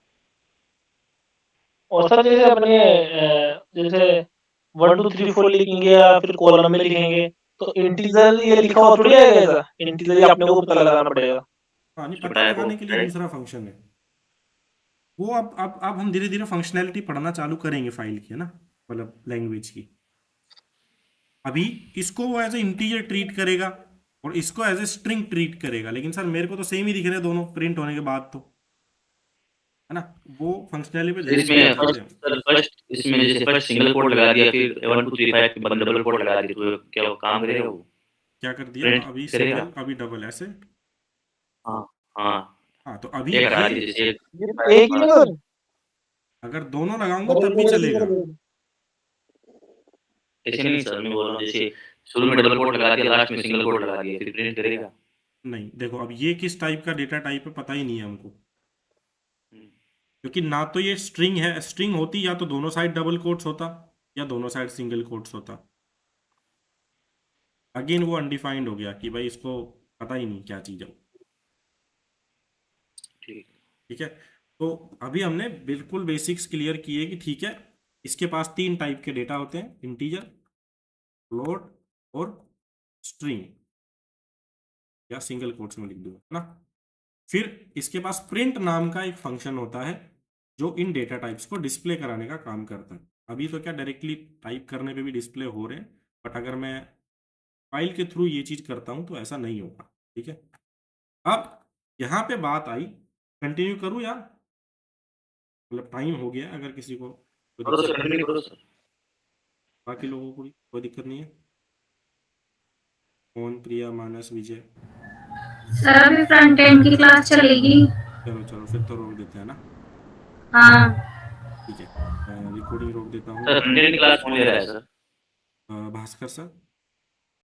[SPEAKER 4] और सर जैसे अपने जैसे 1 2 3 4 लिखेंगे या फिर कॉलम में लिखेंगे तो इंटीजर ये लिखा हुआ थोड़ी आएगा, ऐसा इंटीजर ये अपने को पता लगाना पड़ेगा।
[SPEAKER 1] हाँ, नहीं,
[SPEAKER 2] इसमें
[SPEAKER 1] पता
[SPEAKER 2] टाइप
[SPEAKER 1] लगाने
[SPEAKER 2] ऑफ
[SPEAKER 1] के लिए दूसरा फंक्शन है वो। अब हम धीरे धीरे फंक्शनैलिटी पढ़ना चालू करेंगे फाइल की, है ना, मतलब लैंग्वेज की। अभी इसको वो एज ए इंटीजर ट्रीट करेगा और इसको एज ए स्ट्रिंग ट्रीट करेगा, लेकिन सर मेरे को तो सेम ही दिख रहे हैं दोनों प्रिंट होने के बाद, तो है ना, वो फंक्शनैलिटी पे धीरे
[SPEAKER 2] इसमें
[SPEAKER 1] धीरे आते हैं।
[SPEAKER 2] फर्स्ट इसमें जैसे फर्स्ट सिंगल कोड लगा दिया, फिर 1 2 3 5 के बाद डबल कोड लगा दिया, तो क्या वो काम करेगा वो?
[SPEAKER 1] क्या कर दिया,
[SPEAKER 2] प्रिंट
[SPEAKER 1] अभी
[SPEAKER 2] करेगा?
[SPEAKER 1] सिंगल अभी डबल ऐसे।
[SPEAKER 2] हाँ हाँ,
[SPEAKER 1] हाँ, तो अभी
[SPEAKER 2] एक लगा
[SPEAKER 1] ये
[SPEAKER 2] दिया जैसे
[SPEAKER 4] एक ही ना सर,
[SPEAKER 1] अगर दोनों लगाऊंगा तब भी चलेगा।
[SPEAKER 2] ऐसे नहीं सर, मैं बोल रहा हूँ जैसे शुरू में डबल कोड लगा दिया, लास्ट में सिंगल कोड लगा दिया, फिर प्रिंट करेगा?
[SPEAKER 1] नहीं, देखो अब ये किस टाइप का डेटा टाइप है पता ही नहीं है हमको, क्योंकि ना तो ये स्ट्रिंग है। स्ट्रिंग होती या तो दोनों साइड डबल कोट्स होता या दोनों साइड सिंगल कोट्स होता। अगेन वो अनडिफाइंड हो गया कि भाई इसको पता ही नहीं क्या चीज़ है।
[SPEAKER 2] ठीक
[SPEAKER 1] ठीक है, तो अभी हमने बिल्कुल बेसिक्स क्लियर किए कि ठीक है, इसके पास 3 टाइप के डेटा होते हैं, इंटीजर, फ्लोट और स्ट्रिंग, या सिंगल कोट्स में लिख दूंगा ना। फिर इसके पास प्रिंट नाम का एक फंक्शन होता है जो इन डेटा टाइप्स को डिस्प्ले कराने का काम करता है। अभी तो क्या डायरेक्टली टाइप करने पे भी डिस्प्ले हो रहे हैं, बट अगर मैं फाइल के थ्रू ये चीज़ करता हूँ तो ऐसा नहीं होगा। ठीक है, अब यहाँ पे बात आई, कंटिन्यू करूँ यार, मतलब टाइम हो गया, अगर किसी को कोई
[SPEAKER 2] करो
[SPEAKER 1] दिक्कत,
[SPEAKER 2] सर, कंटिन्यू करो सर।
[SPEAKER 1] बाकी लोगों को भी कोई दिक्कत नहीं है। मोहन, प्रिया, मानस, विजय,
[SPEAKER 5] सर अभी फ्रंट एंड की क्लास चलेगी।
[SPEAKER 1] चलो चलो फिर तो रोक देते हैं ना।
[SPEAKER 5] हाँ
[SPEAKER 1] ठीक है, मैं रिकॉर्डिंग रोक देता हूँ।
[SPEAKER 2] सर फ्रंट एंड क्लास कौन ले रहा है सर?
[SPEAKER 1] भास्कर सर।